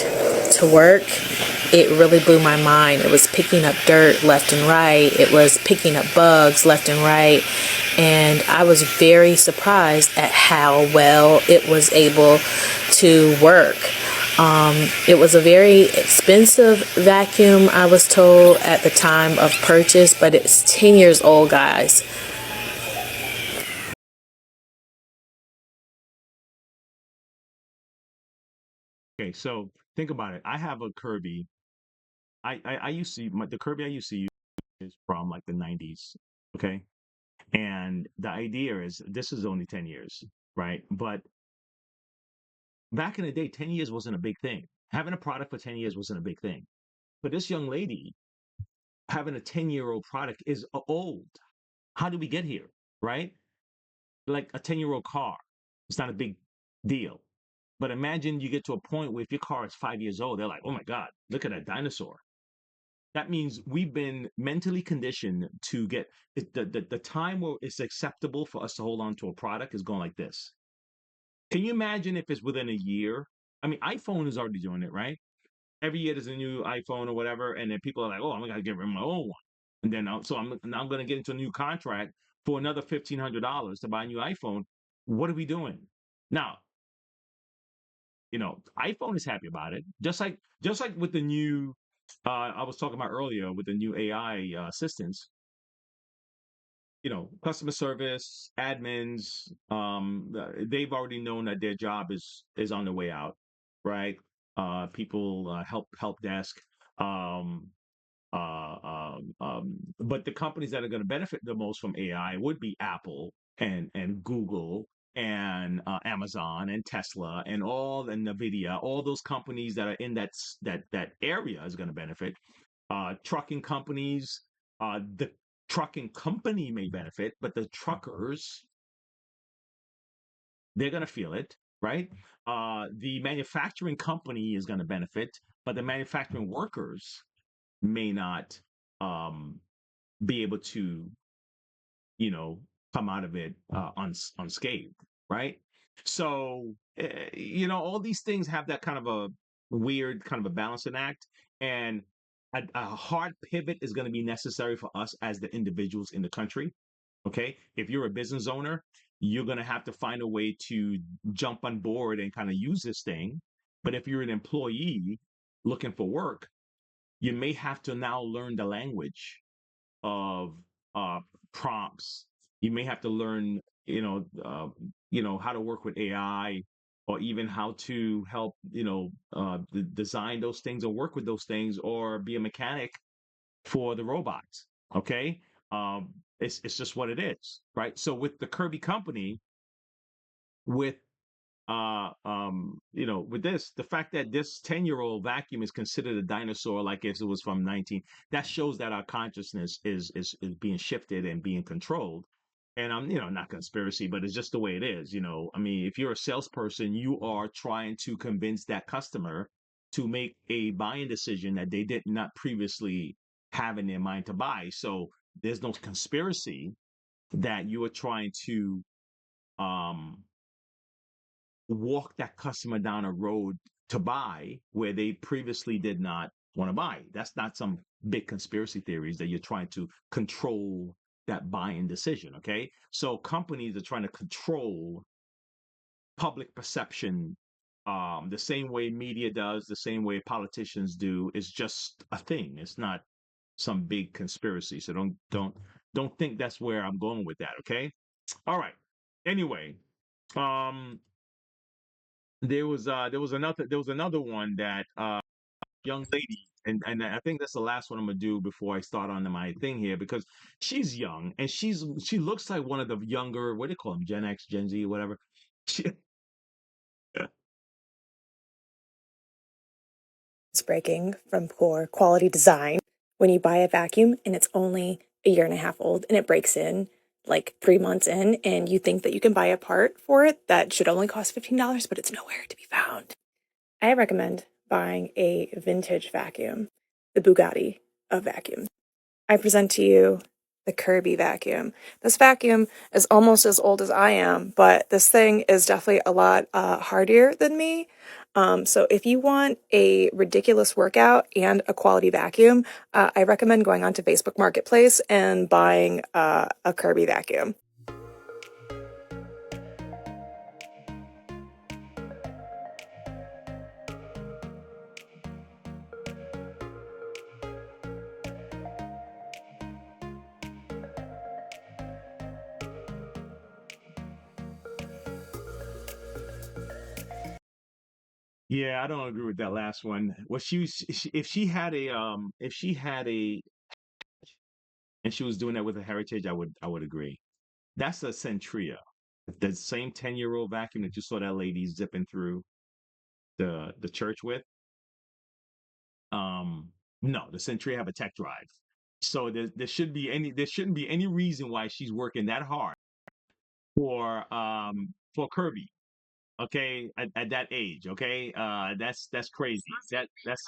to work, it really blew my mind. It was picking up dirt left and right. It was picking up bugs left and right. And I was very surprised at how well it was able to work. It was a very expensive vacuum, I was told at the time of purchase, but it's 10 years old, guys. Okay, so think about it. I have a Kirby. I used to the Kirby I used to use is from like the 90s. Okay, and the idea is this is only 10 years, right? But back in the day, 10 years wasn't a big thing. Having a product for 10 years wasn't a big thing. But this young lady having a 10-year-old product is old. How did we get here, right? Like a 10-year-old car, it's not a big deal. But imagine you get to a point where if your car is 5 years old, they're like, oh my God, look at that dinosaur. That means we've been mentally conditioned to get the time where it's acceptable for us to hold on to a product is going like this. Can you imagine if it's within a year? I mean, iPhone is already doing it, right? Every year there's a new iPhone or whatever, and then people are like, "Oh, I'm gonna get rid of my old one," and then so I'm now I'm gonna get into a new contract for another $1,500 to buy a new iPhone. What are we doing now? iPhone is happy about it, just like with the new. I was talking about earlier with the new AI assistants. Customer service, admins, they've already known that their job is on the way out, right? People help desk, um, but the companies that are going to benefit the most from AI would be Apple and Google and Amazon and Tesla and Nvidia, all those companies that are in that area is going to benefit. Trucking companies, the trucking company may benefit, but the truckers, they're going to feel it, right? The manufacturing company is going to benefit, but the manufacturing workers may not um, be able to, you know, come out of it unscathed, right? So, all these things have that kind of a weird kind of a balancing act, and a hard pivot is going to be necessary for us as the individuals in the country. Okay, if you're a business owner, you're going to have to find a way to jump on board and kind of use this thing. But if you're an employee looking for work, you may have to now learn the language of uh, prompts. You may have to learn, how to work with AI, or even how to help, design those things or work with those things, or be a mechanic for the robots. Okay, it's just what it is, right? So with the Kirby company, with with this, the fact that this 10-year-old vacuum is considered a dinosaur, like if it was from 19, that shows that our consciousness is being shifted and being controlled. And I'm, not conspiracy, but it's just the way it is. I mean, if you're a salesperson, you are trying to convince that customer to make a buying decision that they did not previously have in their mind to buy. So there's no conspiracy that you are trying to um walk that customer down a road to buy where they previously did not want to buy. That's not some big conspiracy theories that you're trying to control that buying decision. Okay. So companies are trying to control public perception the same way media does, the same way politicians do. Is just a thing. It's not some big conspiracy. So don't think that's where I'm going with that. Okay. All right. Anyway, um there was another one that young lady, and I think that's the last one I'm gonna do before I start on to my thing here, because she's young and she looks like one of the younger, what do you call them, Gen X, Gen Z, whatever. She, It's breaking from poor quality design. When you buy a vacuum and it's only a year and a half old and it breaks in like 3 months in, and you think that you can buy a part for it that should only cost $15, but it's nowhere to be found. I recommend buying a vintage vacuum, the Bugatti of vacuums. I present to you the Kirby vacuum. This vacuum is almost as old as I am, but this thing is definitely a lot hardier than me. So if you want a ridiculous workout and a quality vacuum, I recommend going onto Facebook Marketplace and buying a Kirby vacuum. yeah, I don't agree with that last one. Well, if she had a and she was doing that with a heritage, I would agree. That's a Centria, the same 10-year-old vacuum that you saw that lady zipping through the church with. No, the Century have a tech drive. So there shouldn't be any reason why she's working that hard for Kirby. Okay, at that age. Okay, that's crazy. That's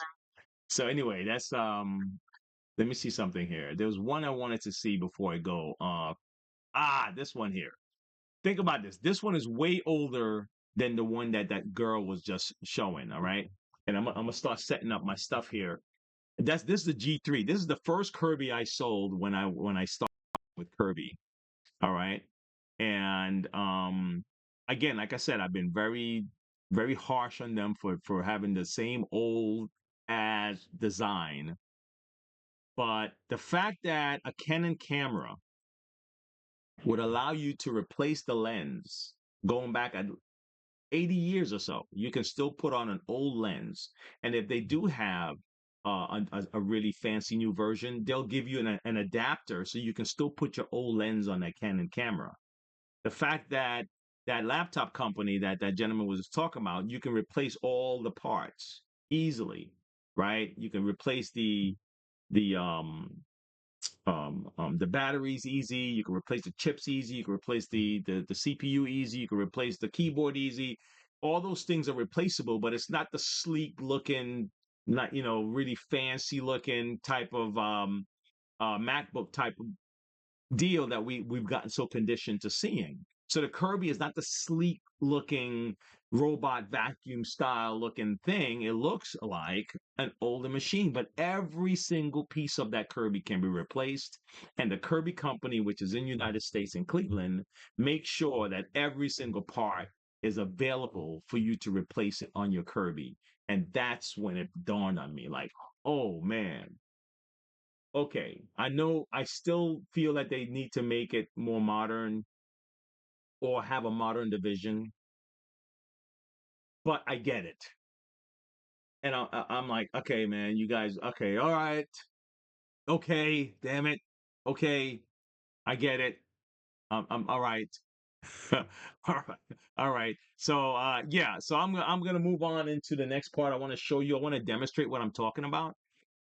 so anyway. That's Let me see something here. There's one I wanted to see before I go. This one here. Think about this. This one is way older than the one that girl was just showing. All right, and I'm gonna start setting up my stuff here. This is the G3. This is the first Kirby I sold when I started with Kirby. All right. And again, like I said, I've been very, very harsh on them for having the same old as design. But the fact that a Canon camera would allow you to replace the lens going back at 80 years or so, you can still put on an old lens. And if they do have a really fancy new version, they'll give you an adapter so you can still put your old lens on that Canon camera. The fact that that laptop company that gentleman was talking about, you can replace all the parts easily, right? You can replace the batteries easy. You can replace the chips easy. You can replace the CPU easy. You can replace the keyboard easy. All those things are replaceable, but it's not the sleek looking, not really fancy looking type of MacBook type deal that we've gotten so conditioned to seeing. So the Kirby is not the sleek looking robot vacuum style looking thing. It looks like an older machine, but every single piece of that Kirby can be replaced. And the Kirby company, which is in United States in Cleveland, makes sure that every single part is available for you to replace it on your Kirby. And that's when it dawned on me, like, oh man, okay, I know I still feel that they need to make it more modern or have a modern division, but I get it. And I'm like, okay, man, you guys, okay, all right, okay, damn it, okay, I get it. I'm all right. All right. All right. So yeah, so I'm gonna move on into the next part. I want to show you, I want to demonstrate what I'm talking about.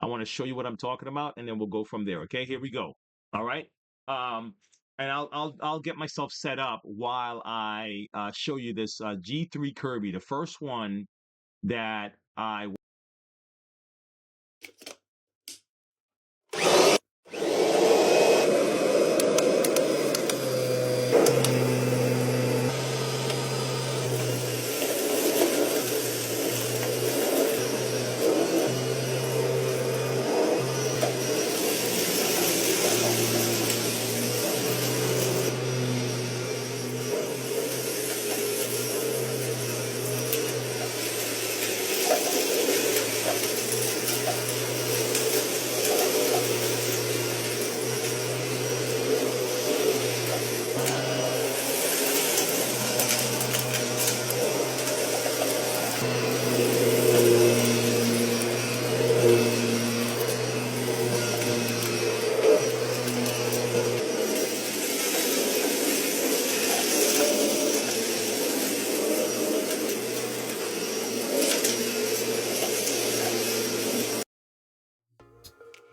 I want to show you what I'm talking about, and then we'll go from there. Okay, here we go. All right. And I'll get myself set up while I show you this G3 Kirby, the first one that I.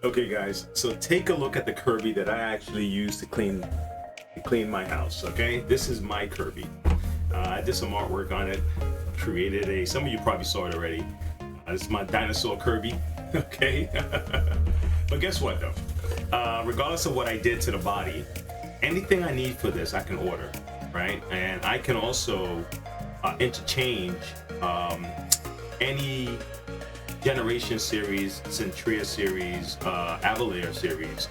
Okay, guys, so take a look at the Kirby that I actually use to clean my house. Okay, this is my Kirby. I did some artwork on it, created a, some of you probably saw it already. This is my dinosaur Kirby. Okay, but guess what though, regardless of what I did to the body, anything I need for this I can order, right? And I can also interchange any Generation series, Centria series, Avalier series.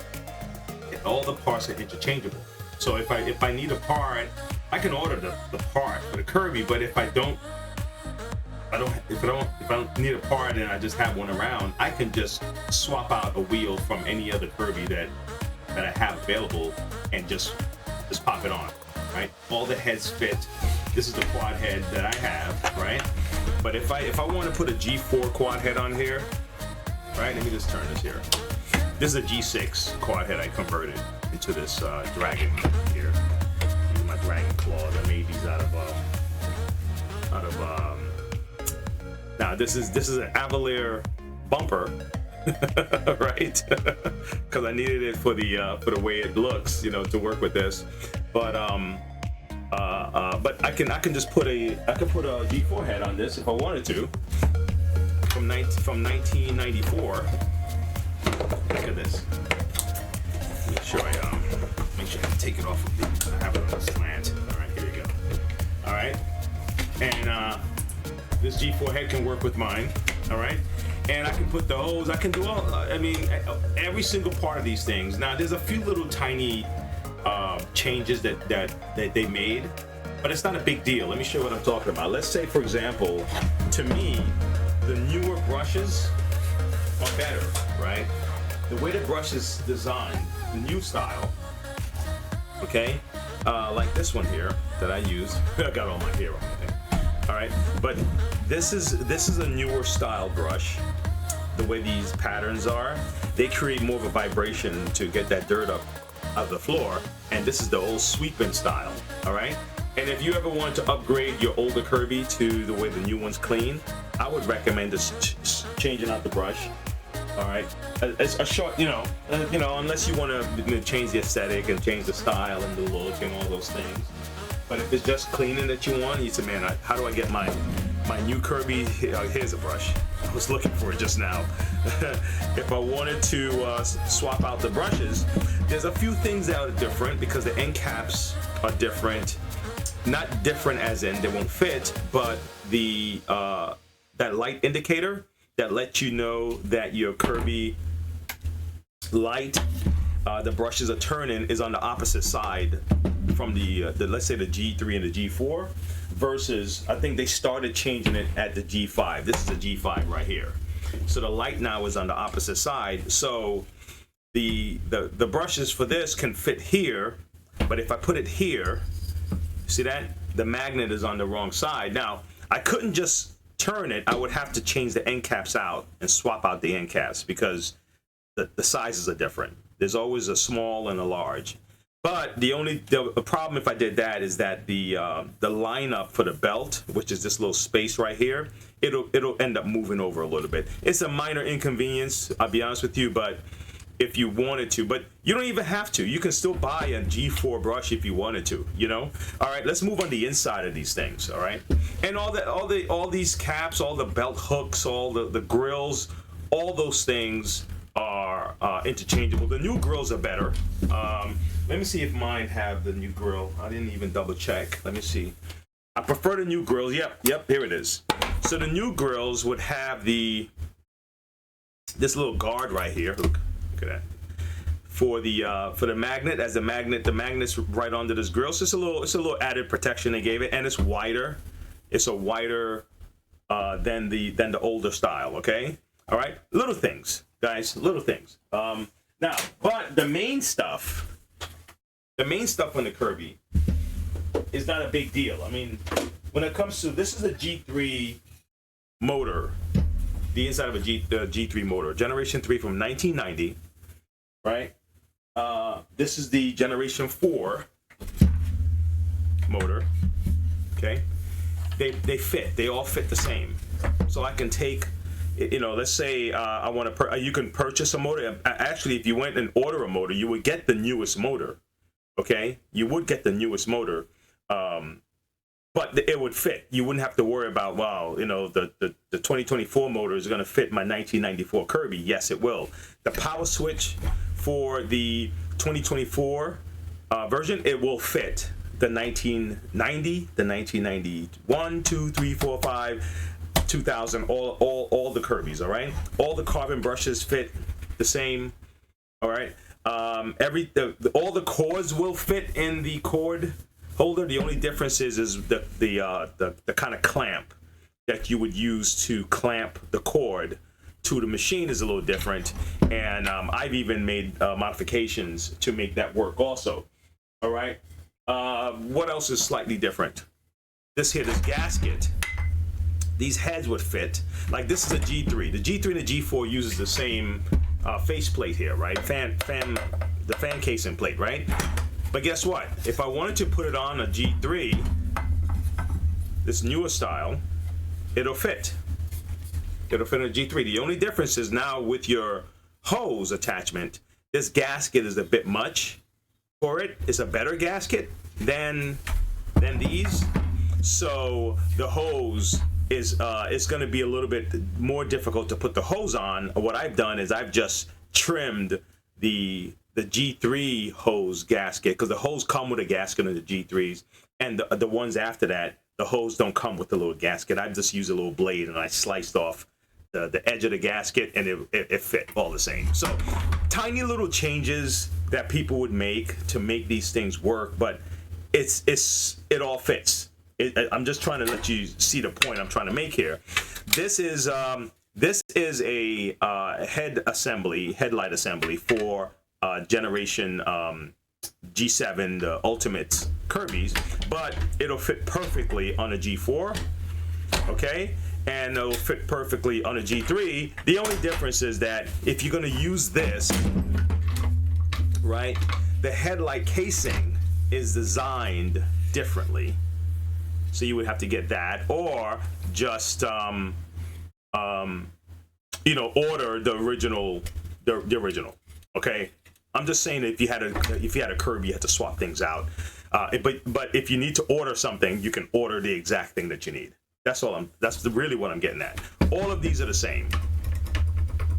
All the parts are interchangeable. So if I need a part, I can order the part for the Kirby. But if I don't need a part and I just have one around, I can just swap out a wheel from any other Kirby that I have available and just pop it on, right? All the heads fit. This is the quad head that I have, right? But if I want to put a G4 quad head on here, right? Let me just turn this here. This is a G6 quad head I converted into this dragon here. These are my dragon claws. I made these out of now this is an Avalier bumper, right? Because I needed it for the way it looks, you know, to work with this. But I can just put a G4 head on this if I wanted to. From 1994. Look at this. Make sure I take it off. I have it on a slant. All right, here we go. All right, and this G4 head can work with mine. All right, and I can put the hose. I can do all. I mean, every single part of these things. Now, there's a few little tiny changes that they made, but it's not a big deal. Let me show you what I'm talking about. Let's say, for example, to me, the newer brushes are better, right? The way the brush is designed, the new style, okay? Like this one here that I use. I got all my hair on it. All right, but this is a newer style brush. The way these patterns are, they create more of a vibration to get that dirt up out of the floor, and this is the old sweeping style. All right, and if you ever want to upgrade your older Kirby to the way the new ones clean, I would recommend just changing out the brush. All right, it's a short, unless you want to change the aesthetic and change the style and the look and all those things. But if it's just cleaning that you want, you say, man, how do I get my new Kirby? Here's a brush. I was looking for it just now. If I wanted to swap out the brushes, there's a few things that are different because the end caps are different. Not different as in they won't fit, but the that light indicator that lets you know that your Kirby light, the brushes are turning, is on the opposite side from the let's say the G3 and the G4, versus I think they started changing it at the G5. This is the G5 right here. So the light now is on the opposite side. So the brushes for this can fit here, but if I put it here, see that? The magnet is on the wrong side. Now, I couldn't just turn it. I would have to change the end caps out and swap out the end caps because the sizes are different. There's always a small and a large. But the problem if I did that is that the lineup for the belt, which is this little space right here, it'll end up moving over a little bit. It's a minor inconvenience, I'll be honest with you, but if you wanted to, but you don't even have to. You can still buy a G4 brush if you wanted to, you know. All right, let's move on the inside of these things. All right, and all these caps, all the belt hooks, all the grills, all those things are interchangeable. The new grills are better. Let me see if mine have the new grill. I didn't even double check. Let me see. I prefer the new grills. Yep, here it is. So the new grills would have this little guard right here. Look at that. For the magnet, the magnet's right under this grill. So it's a little added protection they gave it, and it's wider. It's a wider than the older style. Okay. All right. Little things, guys. Little things. Now, but the main stuff on the Kirby is not a big deal. I mean, when it comes to, this is a G3 motor, the inside of a G3 motor, generation 3 from 1990, right? This is the generation 4 motor, okay? They all fit the same. So I can take, you know, let's say I want to, you can purchase a motor. Actually, if you went and order a motor, you would get the newest motor. Okay, you would get the newest motor, but it would fit. You wouldn't have to worry about, wow, you know, the 2024 motor is going to fit my 1994 Kirby. Yes, it will. The power switch for the 2024 version, it will fit the 1990, the 1991, 2, 3, 4, 5, 2000, all the Kirbys. All right, all the carbon brushes fit the same. All right. All the cords will fit in the cord holder. The only difference is the kind of clamp that you would use to clamp the cord to the machine is a little different, and I've even made modifications to make that work also. All right. What else is slightly different? This gasket. These heads would fit. Like this is a G3. The G3 and the G4 uses the same faceplate here, right? The fan casing plate, right? But guess what? If I wanted to put it on a G3, this newer style, it'll fit. It'll fit in a G3. The only difference is now with your hose attachment, this gasket is a bit much for it. It's a better gasket than these. So the hose is it's going to be a little bit more difficult to put the hose on. What I've done is I've just trimmed the G3 hose gasket, because the hose come with a gasket in the G3s, and the ones after that, the hose don't come with the little gasket. I just use a little blade and I sliced off the edge of the gasket, and it fit all the same. So tiny little changes that people would make to make these things work, but it all fits. I'm just trying to let you see the point I'm trying to make here. This is a headlight assembly for generation G7, the Ultimate Kirby's, but it'll fit perfectly on a G4, okay? And it'll fit perfectly on a G3. The only difference is that if you're going to use this, right, the headlight casing is designed differently. So you would have to get that, or just order the original, the original. Okay, I'm just saying that if you had a Kirby, you had to swap things out. But if you need to order something, you can order the exact thing that you need. That's really what I'm getting at. All of these are the same.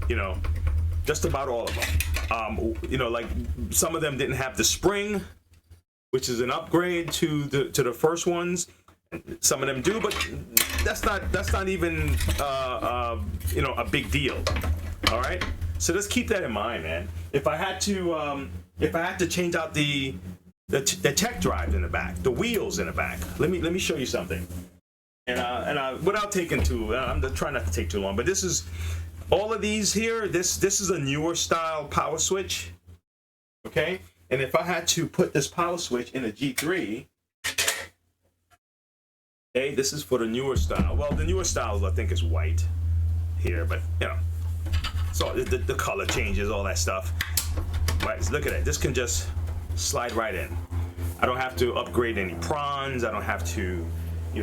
You know, just about all of them. Like some of them didn't have the spring, which is an upgrade to the first ones. Some of them do, but that's not even a big deal. All right, so let's keep that in mind, man. If I had to change out the tech drives in the back, the wheels in the back, let me show you something. And without taking I'm trying not to take too long, but this is all of these here. This is a newer style power switch, okay? And if I had to put this power switch in a G3. Okay, this is for the newer style. Well, the newer style I think is white here, but so the color changes, all that stuff. Right, look at it. This can just slide right in. I don't have to upgrade any prawns. I don't have to,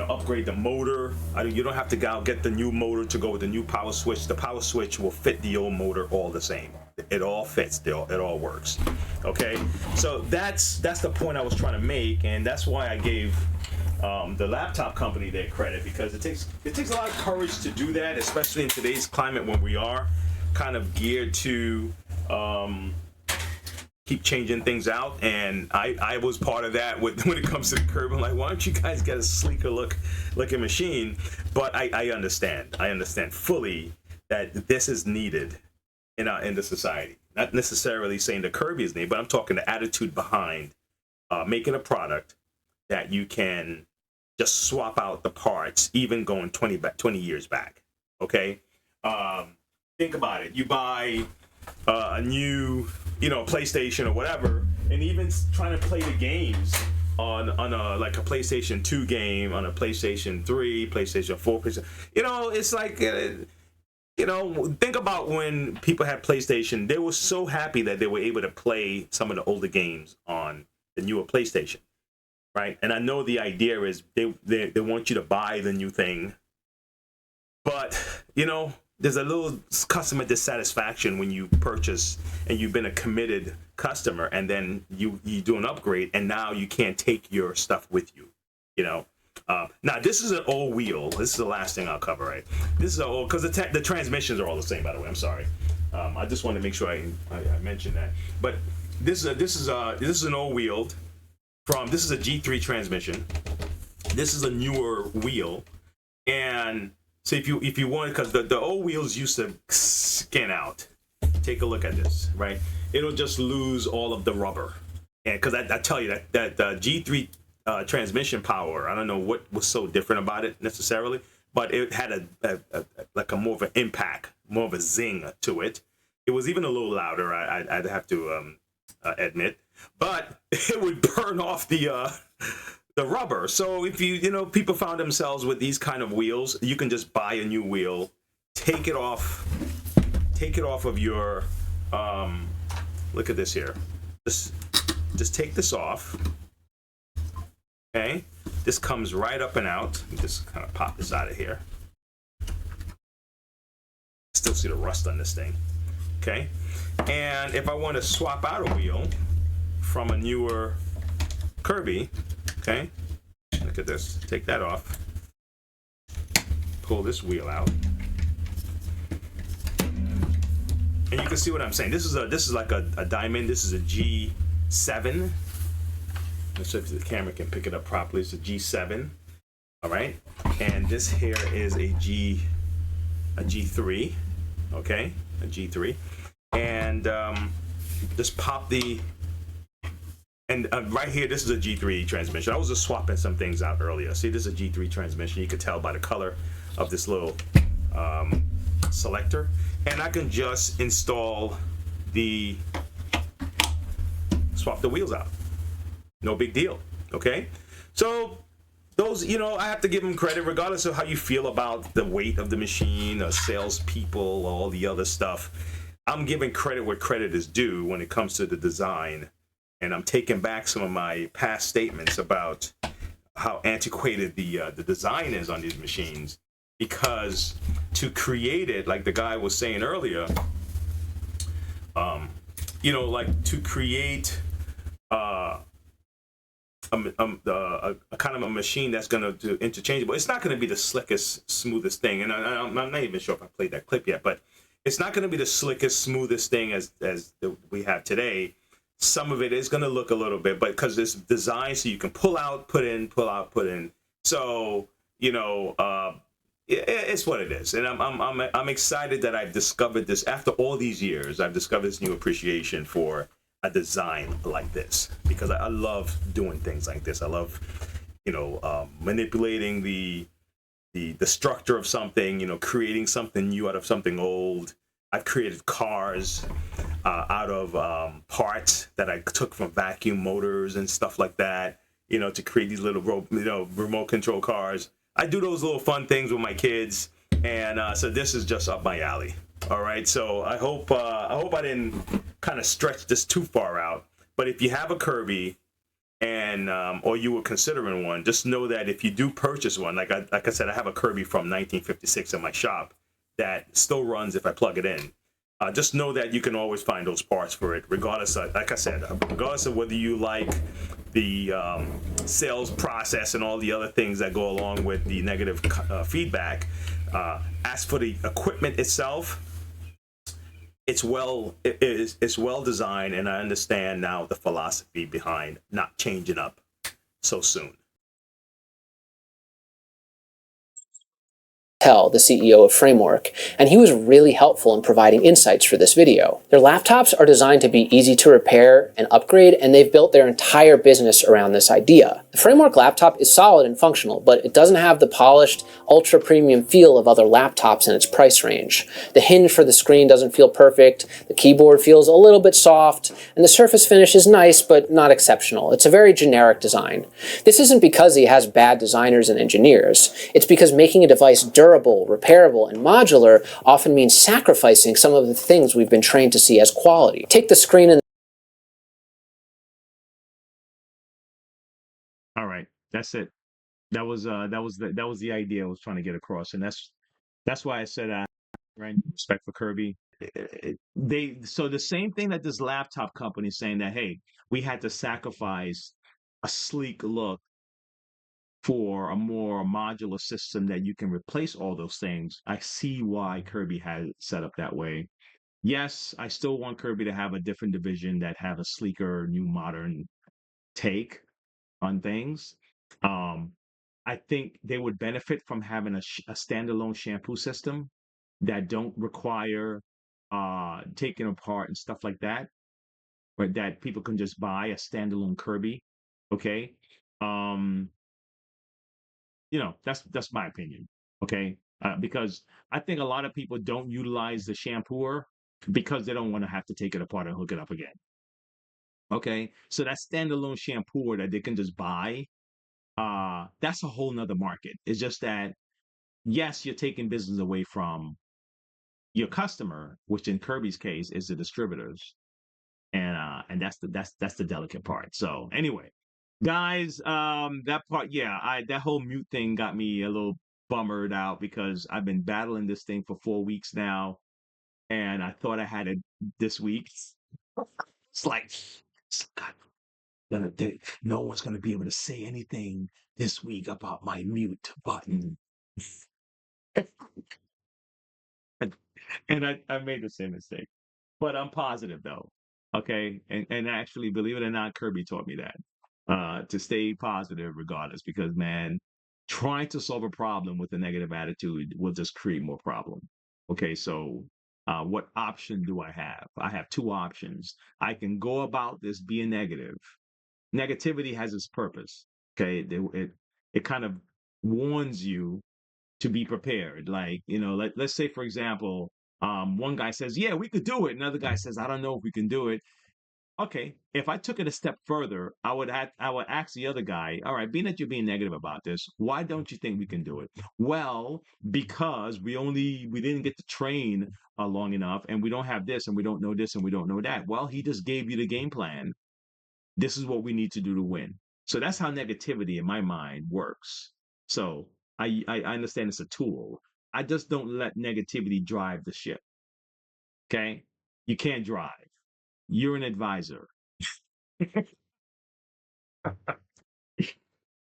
upgrade the motor. You don't have to go get the new motor to go with the new power switch. The power switch will fit the old motor all the same. It all fits. It all works. Okay, so that's the point I was trying to make, and that's why I gave the laptop company their credit, because it takes a lot of courage to do that, especially in today's climate when we are kind of geared to keep changing things out. And I was part of that when it comes to the Kirby. I'm like, why don't you guys get a sleeker looking machine? But I understand fully that this is needed in the society. Not necessarily saying the Kirby is needed, but I'm talking the attitude behind making a product that you can just swap out the parts, even going 20 years back. Okay, think about it. You buy a new, PlayStation or whatever, and even trying to play the games on a PlayStation 2 game, on a PlayStation 3, PlayStation 4, it's like, think about when people had PlayStation. They were so happy that they were able to play some of the older games on the newer PlayStation, right? And I know the idea is they want you to buy the new thing, but there's a little customer dissatisfaction when you purchase and you've been a committed customer, and then you do an upgrade and now you can't take your stuff with you. Now this is an old wheel. This is the last thing I'll cover, right? This is old, because the transmissions are all the same, by the way. I'm sorry. I just wanted to make sure I mentioned that. But this is an old wheel this is a G3 transmission. This is a newer wheel, and so if you want, because the old wheels used to skin out. Take a look at this, right? It'll just lose all of the rubber, and because I tell you that G3 transmission power, I don't know what was so different about it necessarily, but it had a more of an impact, more of a zing to it. It was even a little louder, I'd have to admit, but it would burn off the rubber. So if people found themselves with these kind of wheels, you can just buy a new wheel, take it off of your look at this here. Just take this off. Okay, this comes right up and out. Just kind of pop this out of here. Still see the rust on this thing. Okay, and if I want to swap out a wheel from a newer Kirby, okay, look at this. Take that off. Pull this wheel out, and you can see what I'm saying. This is like a diamond. This is a G7. Let's see if the camera can pick it up properly. It's a G7. All right, and this here is a G3. Okay, a G3, and just pop the. And right here, this is a G3 transmission. I was just swapping some things out earlier. See, this is a G3 transmission. You can tell by the color of this little selector. And I can just swap the wheels out. No big deal, okay? So those, I have to give them credit, regardless of how you feel about the weight of the machine, or salespeople, all the other stuff. I'm giving credit where credit is due when it comes to the design. And I'm taking back some of my past statements about how antiquated the design is on these machines, because to create it, like the guy was saying earlier, to create a kind of a machine that's going to do interchangeable. It's not going to be the slickest, smoothest thing, and I'm not even sure if I played that clip yet, but it's not going to be the slickest, smoothest thing as we have today. Some of it is going to look a little bit, but because it's designed so you can pull out, put in, pull out, put in. So it's what it is, and I'm excited that I've discovered this after all these years. I've discovered this new appreciation for a design like this, because I love doing things like this. I love, manipulating the structure of something, creating something new out of something old. I've created cars out of parts that I took from vacuum motors and stuff like that, to create these little remote control cars. I do those little fun things with my kids, and so this is just up my alley. All right, so I hope I didn't kind of stretch this too far out, But if you have a Kirby and or you were considering one, just know that if you do purchase one, like I said, I have a Kirby from 1956 in my shop that still runs if I plug it in. Just know that you can always find those parts for it, regardless of, like I said, regardless of whether you like the sales process and all the other things that go along with the negative feedback. As for the equipment itself, it's well designed, and I understand now the philosophy behind not changing up so soon. The CEO of Framework, and he was really helpful in providing insights for this video. Their laptops are designed to be easy to repair and upgrade, and they've built their entire business around this idea. The Framework laptop is solid and functional, but it doesn't have the polished, ultra-premium feel of other laptops in its price range. The hinge for the screen doesn't feel perfect, the keyboard feels a little bit soft, and the surface finish is nice but not exceptional. It's a very generic design. This isn't because he has bad designers and engineers. It's because making a device durable, repairable, and modular often means sacrificing some of the things we've been trained to see as quality. Take the screen and... All right, that's it. That was the idea I was trying to get across, and that's why I said I have respect for Kirby. So the same thing that this laptop company is saying that, hey, we had to sacrifice a sleek look for a more modular system that you can replace all those things. I see why Kirby had it set up that way. Yes, I still want Kirby to have a different division that have a sleeker, new, modern take on things. I think they would benefit from having a standalone shampoo system that don't require taking apart and stuff like that, or that people can just buy a standalone Kirby. Okay. Um, that's my opinion. Okay. Because I think a lot of people don't utilize the shampooer because they don't want to have to take it apart and hook it up again. Okay. So that standalone shampooer that they can just buy, that's a whole nother market. It's just that, yes, you're taking business away from your customer, which in Kirby's case is the distributors. And that's the delicate part. So anyway, guys, that part, yeah, that whole mute thing got me a little bummered out because I've been battling this thing for 4 weeks now, and I thought I had it this week. It's like, God, no one's gonna be able to say anything this week about my mute button. And I made the same mistake. But I'm positive though. Okay. And actually, believe it or not, Kirby taught me that. To stay positive regardless, because man, trying to solve a problem with a negative attitude will just create more problem. Okay, so what option do I have? I have two options. I can go about this being negative. Negativity has its purpose. Okay, it kind of warns you to be prepared. Like, let's say, for example, one guy says, yeah, we could do it. Another guy says, I don't know if we can do it. Okay, if I took it a step further, I would ask the other guy, all right, being that you're being negative about this, why don't you think we can do it? Well, because we didn't get to train long enough, and we don't have this, and we don't know this, and we don't know that. Well, he just gave you the game plan. This is what we need to do to win. So that's how negativity in my mind works. So I understand it's a tool. I just don't let negativity drive the ship. Okay? You can't drive. You're an advisor.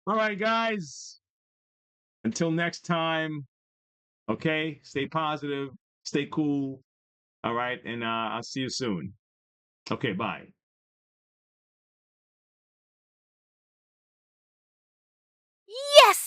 All right, guys. Until next time, okay? Stay positive, stay cool. All right, and I'll see you soon. Okay, bye. Yes!